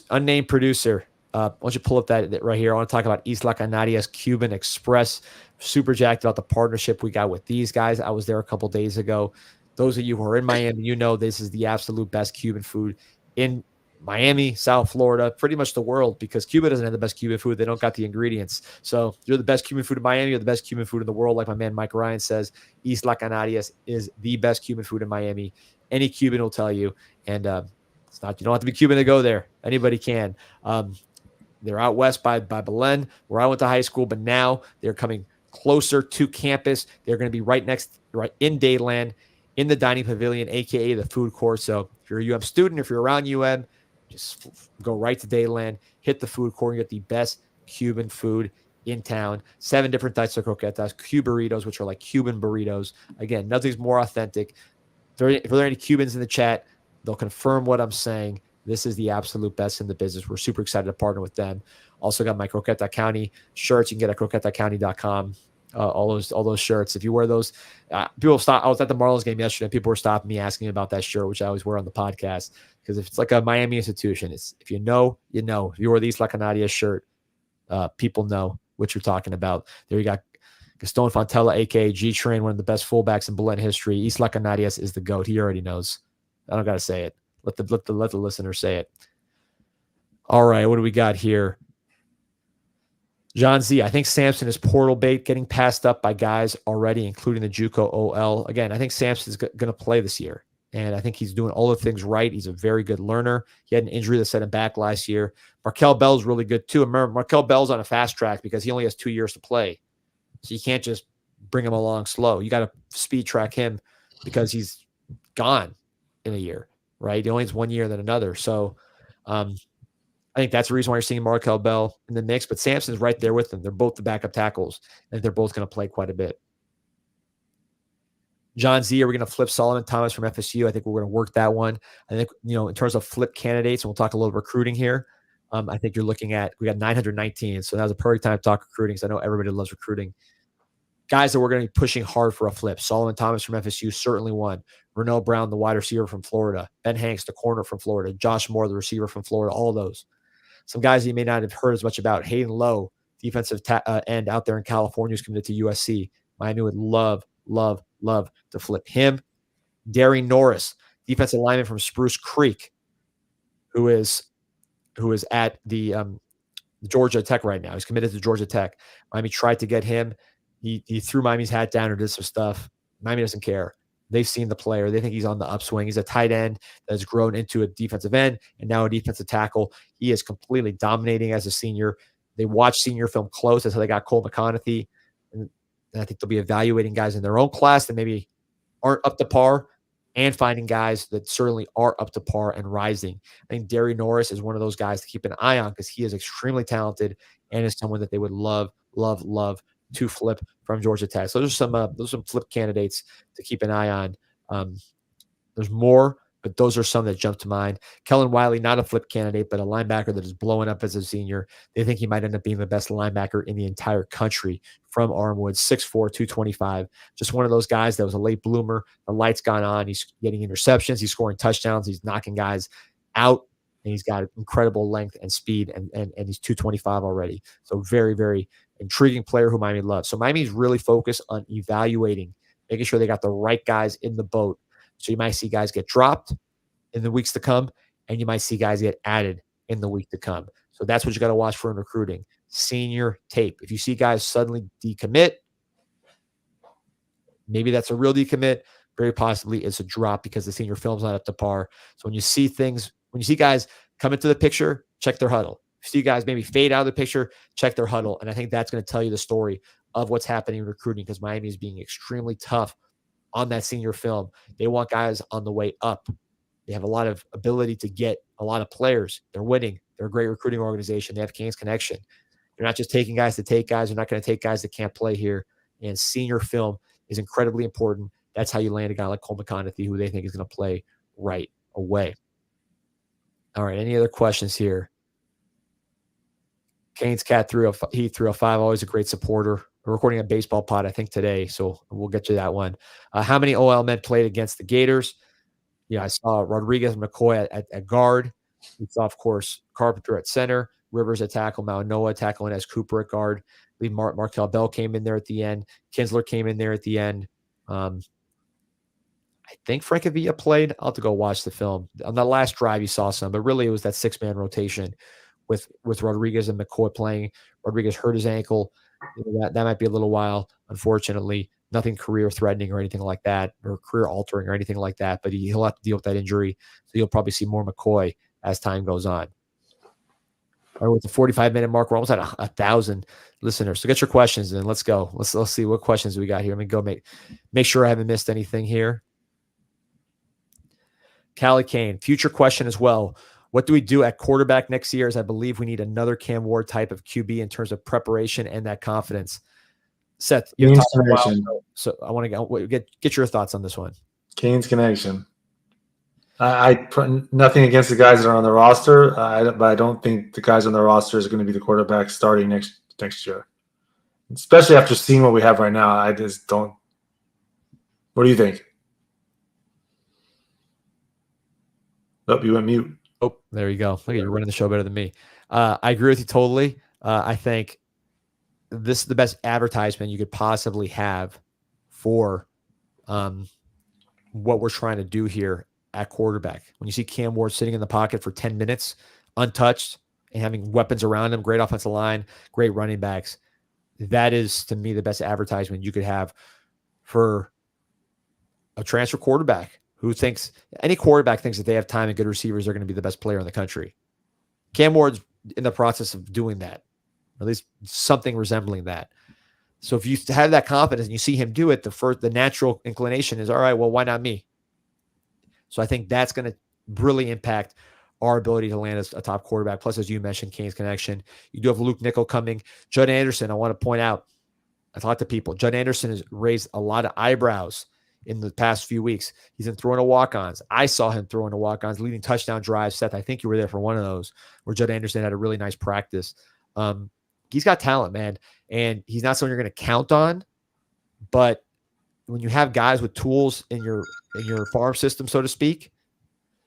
unnamed producer, why don't you pull up that right here? I want to talk about Isla Canarias Cuban Express. Super jacked about the partnership we got with these guys. I was there a couple days ago. Those of you who are in Miami, you know this is the absolute best Cuban food in Miami, South Florida, pretty much the world, because Cuba doesn't have the best Cuban food. They don't got the ingredients. So you're the best Cuban food in Miami. You're the best Cuban food in the world. Like my man Mike Ryan says, Isla Canarias is the best Cuban food in Miami. Any Cuban will tell you. And it's not, you don't have to be Cuban to go there. Anybody can. They're out west by Belen, where I went to high school, but now they're coming closer to campus. They're going to be right in Dayland, in the dining pavilion, aka the food court. So if you're a UM student, if you're around UM, just go right to Dayland, hit the food court, and get the best Cuban food in town. 7 different types of croquetas, Cuburitos, which are like Cuban burritos. Again, nothing's more authentic. If there are any Cubans in the chat, they'll confirm what I'm saying. This is the absolute best in the business. We're super excited to partner with them. Also got my Croqueta County shirts. You can get at croquetacounty.com. All those shirts. If you wear those, people stop. I was at the Marlins game yesterday. People were stopping me, asking me about that shirt, which I always wear on the podcast, because if it's like a Miami institution, it's, if you know, you know. If you wear the Isla Canaria shirt, people know what you're talking about. There you got Gaston Fontella, aka G Train, one of the best fullbacks in Belen history. Isla Canarias is the GOAT. He already knows. I don't got to say it. Let the listener say it. All right, what do we got here? John Z, I think Sampson is portal bait, getting passed up by guys already, including the JUCO OL. Again, I think Sampson's going to play this year, and I think he's doing all the things right. He's a very good learner. He had an injury that set him back last year. Markel Bell's really good too. Remember, Markel Bell's on a fast track because he only has 2 years to play, so you can't just bring him along slow. You got to speed track him because he's gone in a year. Right? He only has 1 year than another. So I think that's the reason why you're seeing Markel Bell in the mix, but Sampson's right there with them. They're both the backup tackles, and they're both going to play quite a bit. John Z, are we going to flip Solomon Thomas from FSU? I think we're going to work that one. I think, in terms of flip candidates, and we'll talk a little recruiting here. I think you're looking at, we got 919. So that was a perfect time to talk recruiting, because I know everybody loves recruiting. Guys that we're going to be pushing hard for a flip. Solomon Thomas from FSU, certainly one. Renault Brown, the wide receiver from Florida. Ben Hanks, the corner from Florida. Josh Moore, the receiver from Florida. All those. Some guys you may not have heard as much about. Hayden Lowe, defensive end out there in California, who's committed to USC. Miami would love to flip him. Derry Norris, defensive lineman from Spruce Creek, who is at the Georgia Tech right now. He's committed to Georgia Tech. Miami tried to get him. He threw Miami's hat down or did some stuff. Miami doesn't care. They've seen the player. They think he's on the upswing. He's a tight end that has grown into a defensive end and now a defensive tackle. He is completely dominating as a senior. They watch senior film close. That's how they got Cole McConaughey. And I think they'll be evaluating guys in their own class that maybe aren't up to par, and finding guys that certainly are up to par and rising. I think Derry Norris is one of those guys to keep an eye on, because he is extremely talented and is someone that they would love to flip from Georgia Tech. So those are some flip candidates to keep an eye on. There's more, but those are some that jump to mind. Kellen Wiley, not a flip candidate, but a linebacker that is blowing up as a senior. They think he might end up being the best linebacker in the entire country from Armwood, 6'4", 225. Just one of those guys that was a late bloomer. The light's gone on. He's getting interceptions. He's scoring touchdowns. He's knocking guys out, and he's got incredible length and speed, and he's 225 already. So very, very intriguing player who Miami loves. So Miami's really focused on evaluating, making sure they got the right guys in the boat. So you might see guys get dropped in the weeks to come, and you might see guys get added in the week to come. So that's what you got to watch for in recruiting. Senior tape. If you see guys suddenly decommit, maybe that's a real decommit. Very possibly it's a drop because the senior film's not up to par. So when you see guys come into the picture, check their huddle. If you see guys maybe fade out of the picture, check their huddle. And I think that's going to tell you the story of what's happening in recruiting, because Miami is being extremely tough on that senior film. They want guys on the way up. They have a lot of ability to get a lot of players. They're winning. They're a great recruiting organization. They have Canes connection. They're not just taking guys to take guys. They're not going to take guys that can't play here. And senior film is incredibly important. That's how you land a guy like Cole McConaughey, who they think is going to play right away. All right, any other questions here? Canes Cat threw a 5, always a great supporter. We're recording a baseball pod, I think, today, so we'll get to that one. How many OL men played against the Gators? Yeah, I saw Rodriguez and McCoy at guard. We saw, of course, Carpenter at center, Rivers at tackle, Maunoa tackling as Cooper at guard. I believe Markel Bell came in there at the end. Kinsler came in there at the end. I I think Francavilla played. I'll have to go watch the film. On the last drive, you saw some, but really it was that 6-man rotation with Rodriguez and McCoy playing. Rodriguez hurt his ankle. That might be a little while, unfortunately. Nothing career threatening or anything like that, or career altering or anything like that, but he'll have to deal with that injury. So you'll probably see more McCoy as time goes on. All right, with the 45-minute mark, we're almost at 1,000 listeners. So get your questions in. Let's go. Let's see what questions we got here. Let me go make sure I haven't missed anything here. Callie Kane, future question as well. What do we do at quarterback next year? As I believe we need another Cam Ward type of QB in terms of preparation and that confidence. Seth, you've talked a while, so I want to get your thoughts on this one. Canes connection. I put nothing against the guys that are on the roster, but I don't think the guys on the roster is going to be the quarterback starting next year, especially after seeing what we have right now. I just don't. What do you think? Oh, you went mute. Oh, there you go. Look at you running the show better than me. I agree with you totally. I think this is the best advertisement you could possibly have for what we're trying to do here at quarterback. When you see Cam Ward sitting in the pocket for 10 minutes, untouched, and having weapons around him, great offensive line, great running backs, that is, to me, the best advertisement you could have for a transfer quarterback who thinks any quarterback thinks that they have time and good receivers, they're going to be the best player in the country. Cam Ward's in the process of doing that, or at least something resembling that. So if you have that confidence and you see him do it, the natural inclination is, all right, well, why not me? So I think that's going to really impact our ability to land as a top quarterback. Plus, as you mentioned, Canes connection. You do have Luke Nickel coming. Judd Anderson, I want to point out, I talked to people. Judd Anderson has raised a lot of eyebrows in the past few weeks. He's been throwing to walk-ons. I saw him throwing to walk-ons, leading touchdown drives. Seth, I think you were there for one of those where Judd Anderson had a really nice practice. He's got talent, man, and he's not someone you're going to count on. But when you have guys with tools in your farm system, so to speak,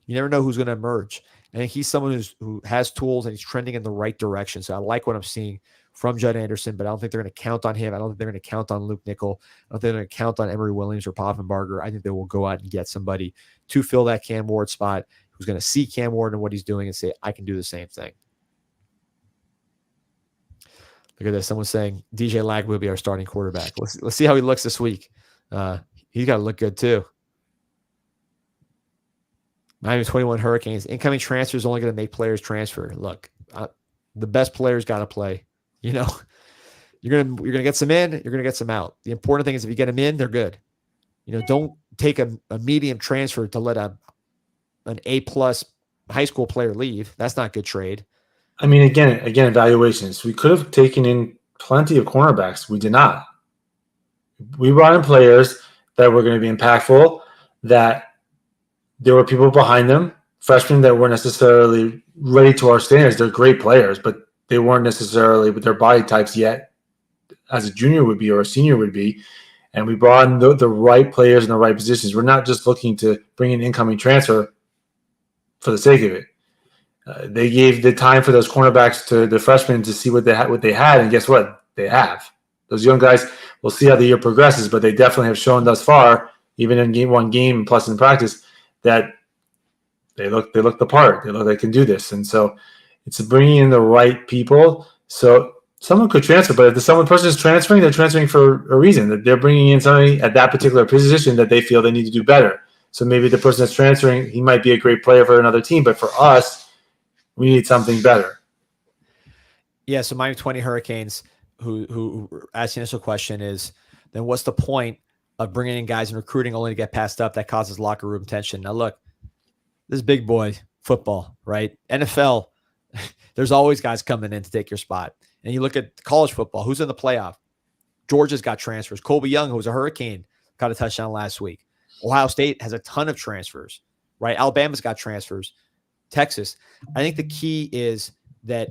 you never know who's going to emerge. And he's someone who has tools and he's trending in the right direction. So I like what I'm seeing from Judd Anderson, but I don't think they're going to count on him. I don't think they're going to count on Luke Nickel. I don't think they're going to count on Emory Williams or Poffenbarger. I think they will go out and get somebody to fill that Cam Ward spot who's going to see Cam Ward and what he's doing and say, I can do the same thing. Look at this. Someone's saying DJ Lag will be our starting quarterback. Let's see how he looks this week. He's got to look good too. Miami 21 Hurricanes. Incoming transfers only going to make players transfer. Look, the best players got to play. You know, you're gonna get some in, you're gonna get some out. The important thing is if you get them in, they're good. You know, don't take a medium transfer to let an A+ high school player leave. That's not good trade. I mean, again, evaluations. We could have taken in plenty of cornerbacks. We did not. We brought in players that were going to be impactful, that there were people behind them, freshmen that weren't necessarily ready to our standards. They're great players, but they weren't necessarily with their body types yet as a junior would be or a senior would be. And we brought in the right players in the right positions. We're not just looking to bring in incoming transfer for the sake of it. They gave the time for those cornerbacks to the freshmen to see what they had, and guess what? They have. Those young guys, we'll see how the year progresses, but they definitely have shown thus far, even in one game plus in practice, that they look the part. They look they can do this. And so it's bringing in the right people. So someone could transfer, but if the person is transferring, they're transferring for a reason. That they're bringing in somebody at that particular position that they feel they need to do better. So maybe the person that's transferring, he might be a great player for another team, but for us, we need something better. Yeah, so Miami 20 Hurricanes, who asked the initial question is, then what's the point of bringing in guys and recruiting only to get passed up? That causes locker room tension. Now, look, this is big boy football, right? NFL, there's always guys coming in to take your spot. And you look at college football, who's in the playoff? Georgia's got transfers. Colby Young, who was a Hurricane, got a touchdown last week. Ohio State has a ton of transfers, right? Alabama's got transfers. Texas. I think the key is that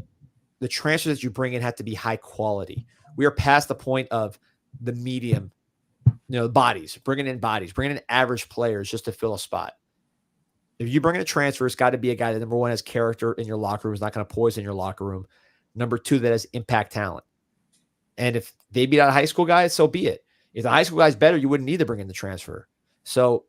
the transfers that you bring in have to be high quality. We are past the point of the medium, bodies, bringing in average players just to fill a spot. If you bring in a transfer, it's got to be a guy that, number one, has character in your locker room, is not going to poison your locker room. Number two, that has impact talent. And if they beat out a high school guy, so be it. If the high school guy's better, you wouldn't need to bring in the transfer. So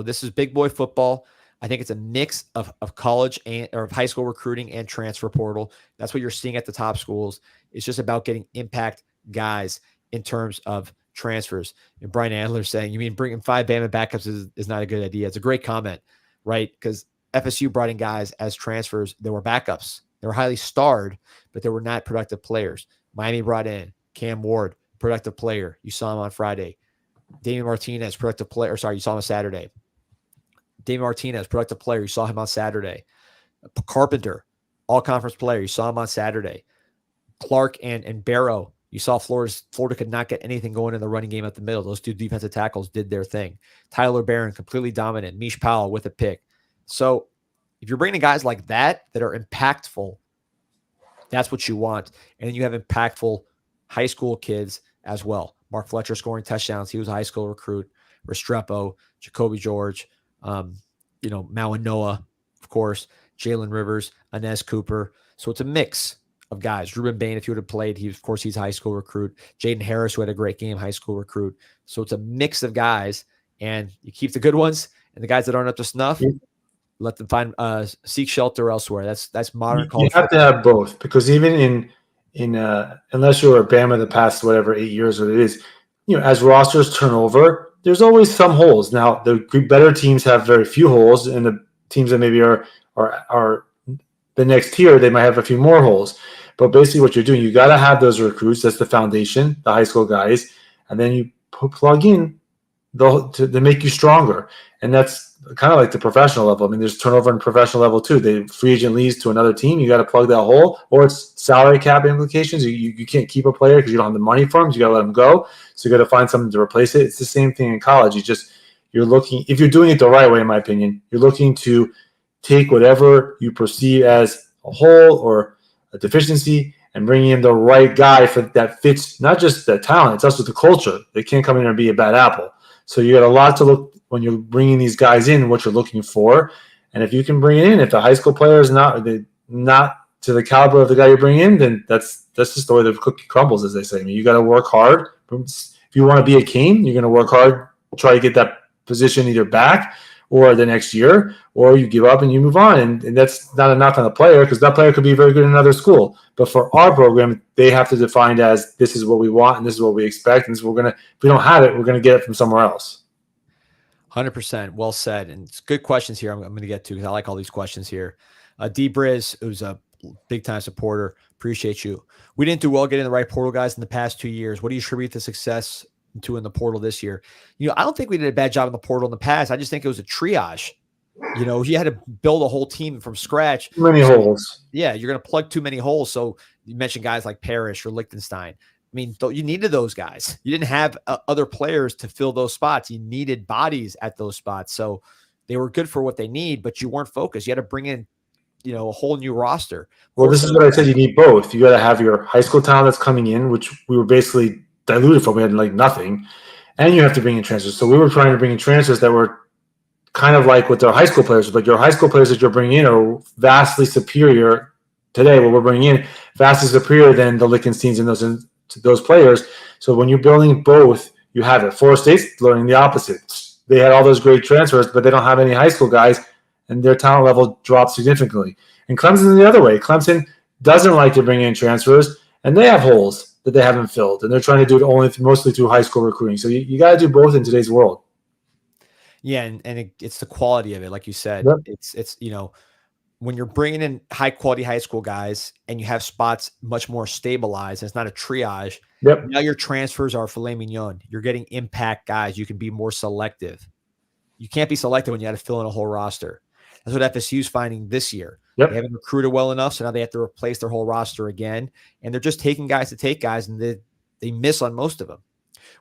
this is big boy football. I think it's a mix of college or of high school recruiting and transfer portal. That's what you're seeing at the top schools. It's just about getting impact guys in terms of transfers. And Brian Adler saying, you mean bringing 5 Bama backups is not a good idea. It's a great comment, right? Because FSU brought in guys as transfers. They were backups. They were highly starred, but they were not productive players. Miami brought in Cam Ward, productive player. You saw him on Friday. Damian Martinez, productive player. You saw him on Saturday. Damian Martinez, productive player. You saw him on Saturday. Carpenter, all-conference player. You saw him on Saturday. Clark and Barrow. You saw Florida could not get anything going in the running game at the middle. Those 2 defensive tackles did their thing. Tyler Barron, completely dominant. Mish Powell with a pick. So if you're bringing guys like that are impactful, that's what you want. And then you have impactful high school kids as well. Mark Fletcher scoring touchdowns. He was a high school recruit. Restrepo, Jacoby George, Mawanoa, of course, Jalen Rivers, Inez Cooper. So it's a mix of guys. Ruben Bain, if he would have played, he's a high school recruit. Jaden Harris, who had a great game, high school recruit. So it's a mix of guys, and you keep the good ones, and the guys that aren't up to snuff, let them find seek shelter elsewhere. That's modern college. You have to have both, because even in unless you're a Bama the past 8 years, what it is, as rosters turn over, there's always some holes. Now the better teams have very few holes, and the teams that maybe are the next tier, they might have a few more holes. But basically what you're doing, you got to have those recruits. That's the foundation, the high school guys. And then you plug in to make you stronger. And that's kind of like the professional level. I mean, there's turnover in professional level too. The free agent leaves to another team. You got to plug that hole, or it's salary cap implications. You can't keep a player because you don't have the money for him. So you got to let him go. So you got to find something to replace it. It's the same thing in college. You're looking, if you're doing it the right way, in my opinion, you're looking to take whatever you perceive as a hole or a deficiency and bring in the right guy that fits not just the talent, it's also the culture. They can't come in and be a bad apple. So you got a lot to look when you're bringing these guys in, what you're looking for. And if you can bring it in, if the high school player is not to the caliber of the guy you're bringing in, then that's just the way the cookie crumbles, as they say. I mean, you got to work hard. If you want to be a Cane, you're going to work hard, try to get that position either back or the next year, or you give up and you move on. And that's not a knock on the player, because that player could be very good in another school. But for our program, they have to define as this is what we want and this is what we expect. And this is if we don't have it, we're going to get it from somewhere else. 100%. Well said. And it's good questions here I'm going to get to, because I like all these questions here. D Briz, who's a big time supporter, appreciate you. We didn't do well getting the right portal guys in the past 2 years. What do you attribute the success to in the portal this year? I don't think we did a bad job in the portal in the past. I just think it was a triage. You had to build a whole team from scratch. Too many holes. Yeah, you're going to plug too many holes. So you mentioned guys like Parrish or Lichtenstein. I mean, you needed those guys. You didn't have other players to fill those spots. You needed bodies at those spots. So they were good for what they need, but you weren't focused. You had to bring in, a whole new roster. Well, this is what I said. You need both. You got to have your high school talent that's coming in, which we were basically diluted from. We had nothing. And you have to bring in transfers. So we were trying to bring in transfers that were kind of like what their high school players, but your high school players that you're bringing in are vastly superior today. What we're bringing in, vastly superior than the Lichtensteins and those players. So when you're building both, you have it. Florida State's learning the opposite. They had all those great transfers, but they don't have any high school guys, and their talent level drops significantly. And Clemson's the other way. Clemson doesn't like to bring in transfers, and they have holes that they haven't filled, and they're trying to do it mostly through high school recruiting. So you got to do both in today's world. Yeah, and it's the quality of it, like you said. Yep. It's when you're bringing in high quality high school guys and you have spots much more stabilized, and it's not a triage. Yep. Now your transfers are filet mignon. You're getting impact guys. You can be more selective. You can't be selective when you got to fill in a whole roster. That's what FSU's finding this year. Yep. They haven't recruited well enough, so now they have to replace their whole roster again, and they're just taking guys to take guys, and they miss on most of them.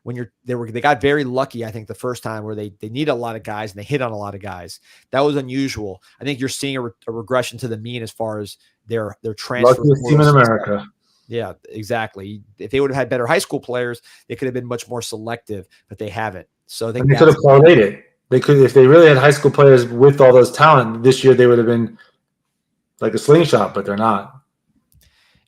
When they got very lucky, I think, the first time where they need a lot of guys and they hit on a lot of guys. That was unusual. I think you're seeing a regression to the mean as far as their transfer. Luckiest team in America. Yeah, exactly. If they would have had better high school players, they could have been much more selective, but they haven't. So I think they could have parlayed it. They could, if they really had high school players with all those talent this year, they would have been like a slingshot, but they're not.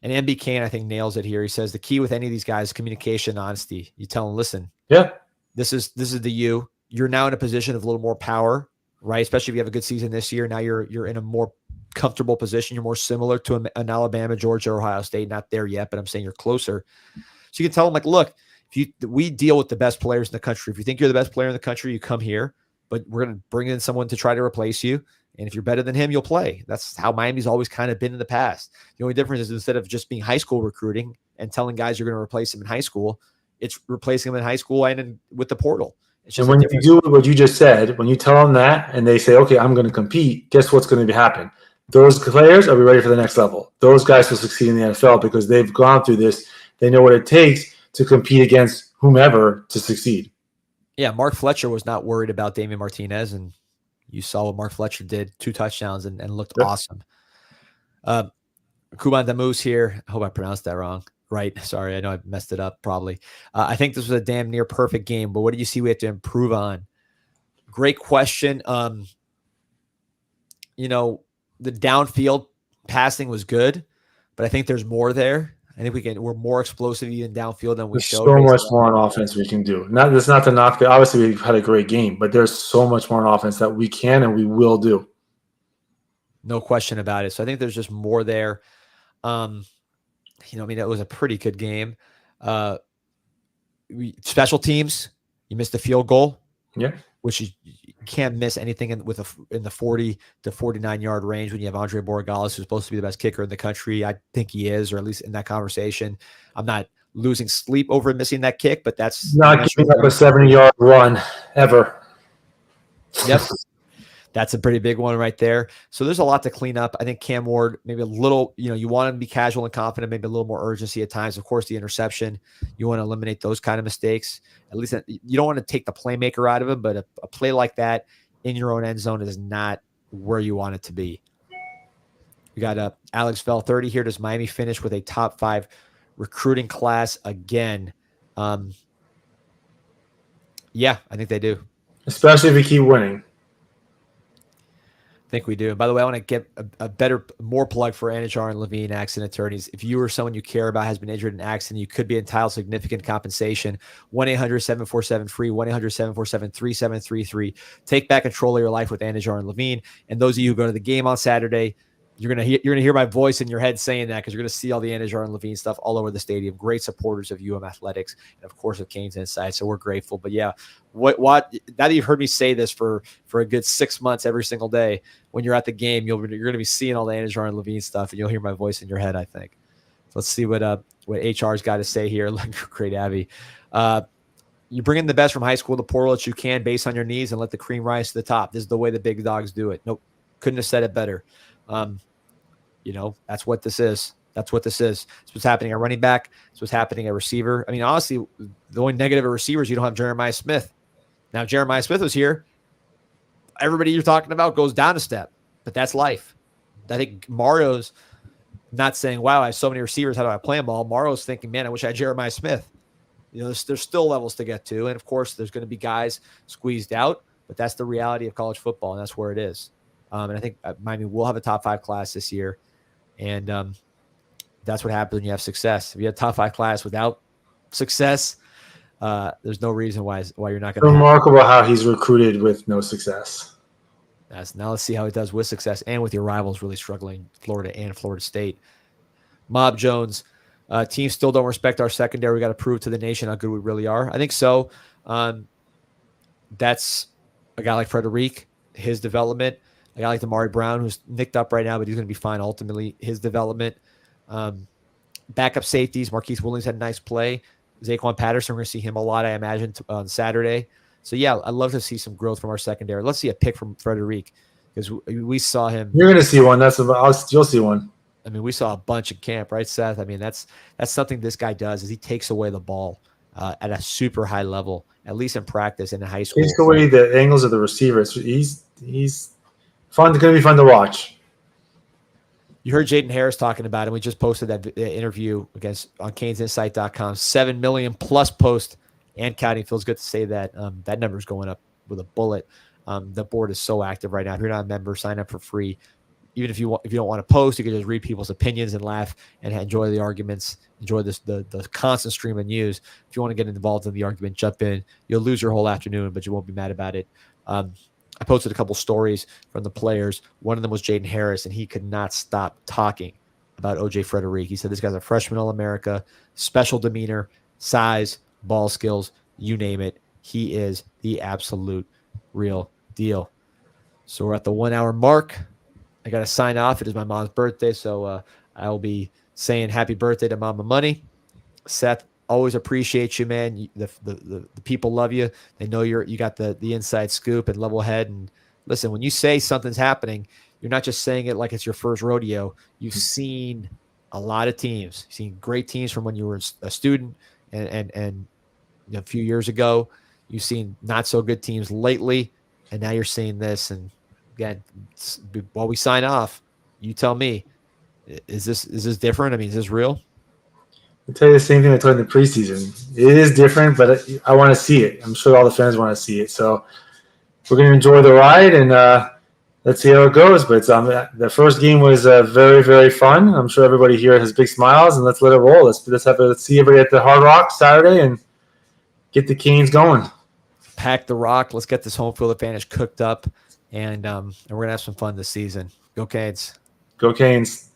And MB Kane, I think, nails it here. He says the key with any of these guys is communication, honesty. You tell them, listen, yeah, this is the you. you're now in a position of a little more power, right? Especially if you have a good season this year. Now you're in a more comfortable position. You're more similar to an Alabama, Georgia, Ohio State. Not there yet, but I'm saying you're closer. So you can tell them, like, look, we deal with the best players in the country. If you think you're the best player in the country, you come here, but we're going to bring in someone to try to replace you. And if you're better than him, you'll play. That's how Miami's always kind of been in the past. The only difference is instead of just being high school recruiting and telling guys you're going to replace them in high school, it's replacing them in high school and with the portal. It's just and when you do what you just said, when you tell them that and they say, okay, I'm going to compete, guess what's going to happen? Those players are ready for the next level. Those guys will succeed in the NFL because they've gone through this. They know what it takes to compete against whomever to succeed. Yeah, Mark Fletcher was not worried about Damian Martinez, and you saw what Mark Fletcher did, 2 touchdowns and looked awesome. Kuban Damouz here. I hope I pronounced that wrong. Right. Sorry. I know I messed it up probably. I think this was a damn near perfect game, but what did you see we have to improve on? Great question. You know, the downfield passing was good, but I think there's more there. I think we're more explosive even downfield than we showed. There's so much more on offense we can do. That's not to knock it. Obviously, we've had a great game, but there's so much more on offense that we can and we will do. No question about it. So I think there's just more there. You know, I mean, it was a pretty good game. Special teams, you missed a field goal. Yeah. Which you can't miss anything in the 40 to 49 yard range when you have Andre Borregales, who's supposed to be the best kicker in the country. I think he is, or at least in that conversation. I'm not losing sleep over missing that kick, but that's not giving up a 70-yard run ever. Yep. That's a pretty big one right there. So there's a lot to clean up. I think Cam Ward, maybe a little, you know, you want him to be casual and confident, maybe a little more urgency at times. Of course, the interception, you want to eliminate those kind of mistakes. At least you don't want to take the playmaker out of him, but a play like that in your own end zone is not where you want it to be. We got Alex Bell 30 here. Does Miami finish with a top 5 recruiting class again? Yeah, I think they do. Especially if we keep winning. I think we do. And by the way, I want to get a more plug for Anajar and Levine accident attorneys. If you or someone you care about has been injured in an accident, you could be entitled to significant compensation. 1-800-747-FREE, 1-800-747-3733. Take back control of your life with Anajar and Levine. And those of you who go to the game on Saturday, you're gonna hear my voice in your head saying that because you're gonna see all the Anajar and Levine stuff all over the stadium. Great supporters of Athletics and of course of CanesInSight. So we're grateful. But yeah, what now that you've heard me say this for a good 6 months every single day, when you're at the game, you're gonna be seeing all the Anajar and Levine stuff, and you'll hear my voice in your head. I think. So let's see what HR's got to say here. Great, Abby. You bring in the best from high school, the portal that you can, based on your needs, and let the cream rise to the top. This is the way the big dogs do it. Nope, couldn't have said it better. You know, that's what this is. That's what this is. It's what's happening at running back. It's what's happening at receiver. I mean, honestly, the only negative at receiver is you don't have Jeremiah Smith. Now, Jeremiah Smith was here. Everybody you're talking about goes down a step, but that's life. I think Mario's not saying, wow, I have so many receivers. How do I play them all? Mario's thinking, man, I wish I had Jeremiah Smith. You know, there's still levels to get to. And, of course, there's going to be guys squeezed out, but that's the reality of college football, and that's where it is. And I think Miami will have a top 5 class this year. And that's what happens when you have success. If you have a top 5 class without success, there's no reason why you're not going to. Remarkable how he's recruited with no success. Now let's see how he does with success and with your rivals really struggling, Florida and Florida State. Mob Jones, teams still don't respect our secondary. We got to prove to the nation how good we really are. I think so. That's a guy like Frederic, his development. A guy like Damari Brown, who's nicked up right now, but he's going to be fine ultimately. His development. Backup safeties. Marquise Williams had a nice play. Zaquan Patterson, we're going to see him a lot, I imagine, on Saturday. So, yeah, I'd love to see some growth from our secondary. Let's see a pick from Frederic because we saw him. You're going to see one. You'll see one. I mean, we saw a bunch in camp, right, Seth? I mean, that's something this guy does is he takes away the ball at a super high level, at least in practice and in high school. Takes away the angles of the receivers. He's going to be fun to watch. You heard Jaden Harris talking about it. We just posted that interview on CanesInsight.com. 7 million plus post and counting. Feels good to say that. That number is going up with a bullet. The board is so active right now. If you're not a member, sign up for free. even if you don't want to post, you can just read people's opinions and laugh and enjoy the arguments, enjoy the constant stream of news. If you want to get involved in the argument, jump in. You'll lose your whole afternoon, but you won't be mad about it. I posted a couple stories from the players. One of them was Jaden Harris, and he could not stop talking about OJ Frederick. He said this guy's a freshman All-America, special demeanor, size, ball skills, you name it. He is the absolute real deal. So we're at the 1 hour mark. I got to sign off. It is my mom's birthday, so I will be saying happy birthday to Mama Money. Seth, always appreciate you, man. The people love you. They know you got the inside scoop and level head. And listen, when you say something's happening, you're not just saying it like it's your first rodeo. You've seen a lot of teams. You've seen great teams from when you were a student and a few years ago. You've seen not so good teams lately, and now you're seeing this. And again, while we sign off, you tell me, is this different? I mean, is this real? I'll tell you the same thing I told you in the preseason. It is different, but I want to see it. I'm sure all the fans want to see it. So we're going to enjoy the ride, and let's see how it goes. But the first game was very, very fun. I'm sure everybody here has big smiles, and let's let it roll. Let's see everybody at the Hard Rock Saturday and get the Canes going. Pack the rock. Let's get this home field advantage cooked up, and we're going to have some fun this season. Go Canes. Go Canes.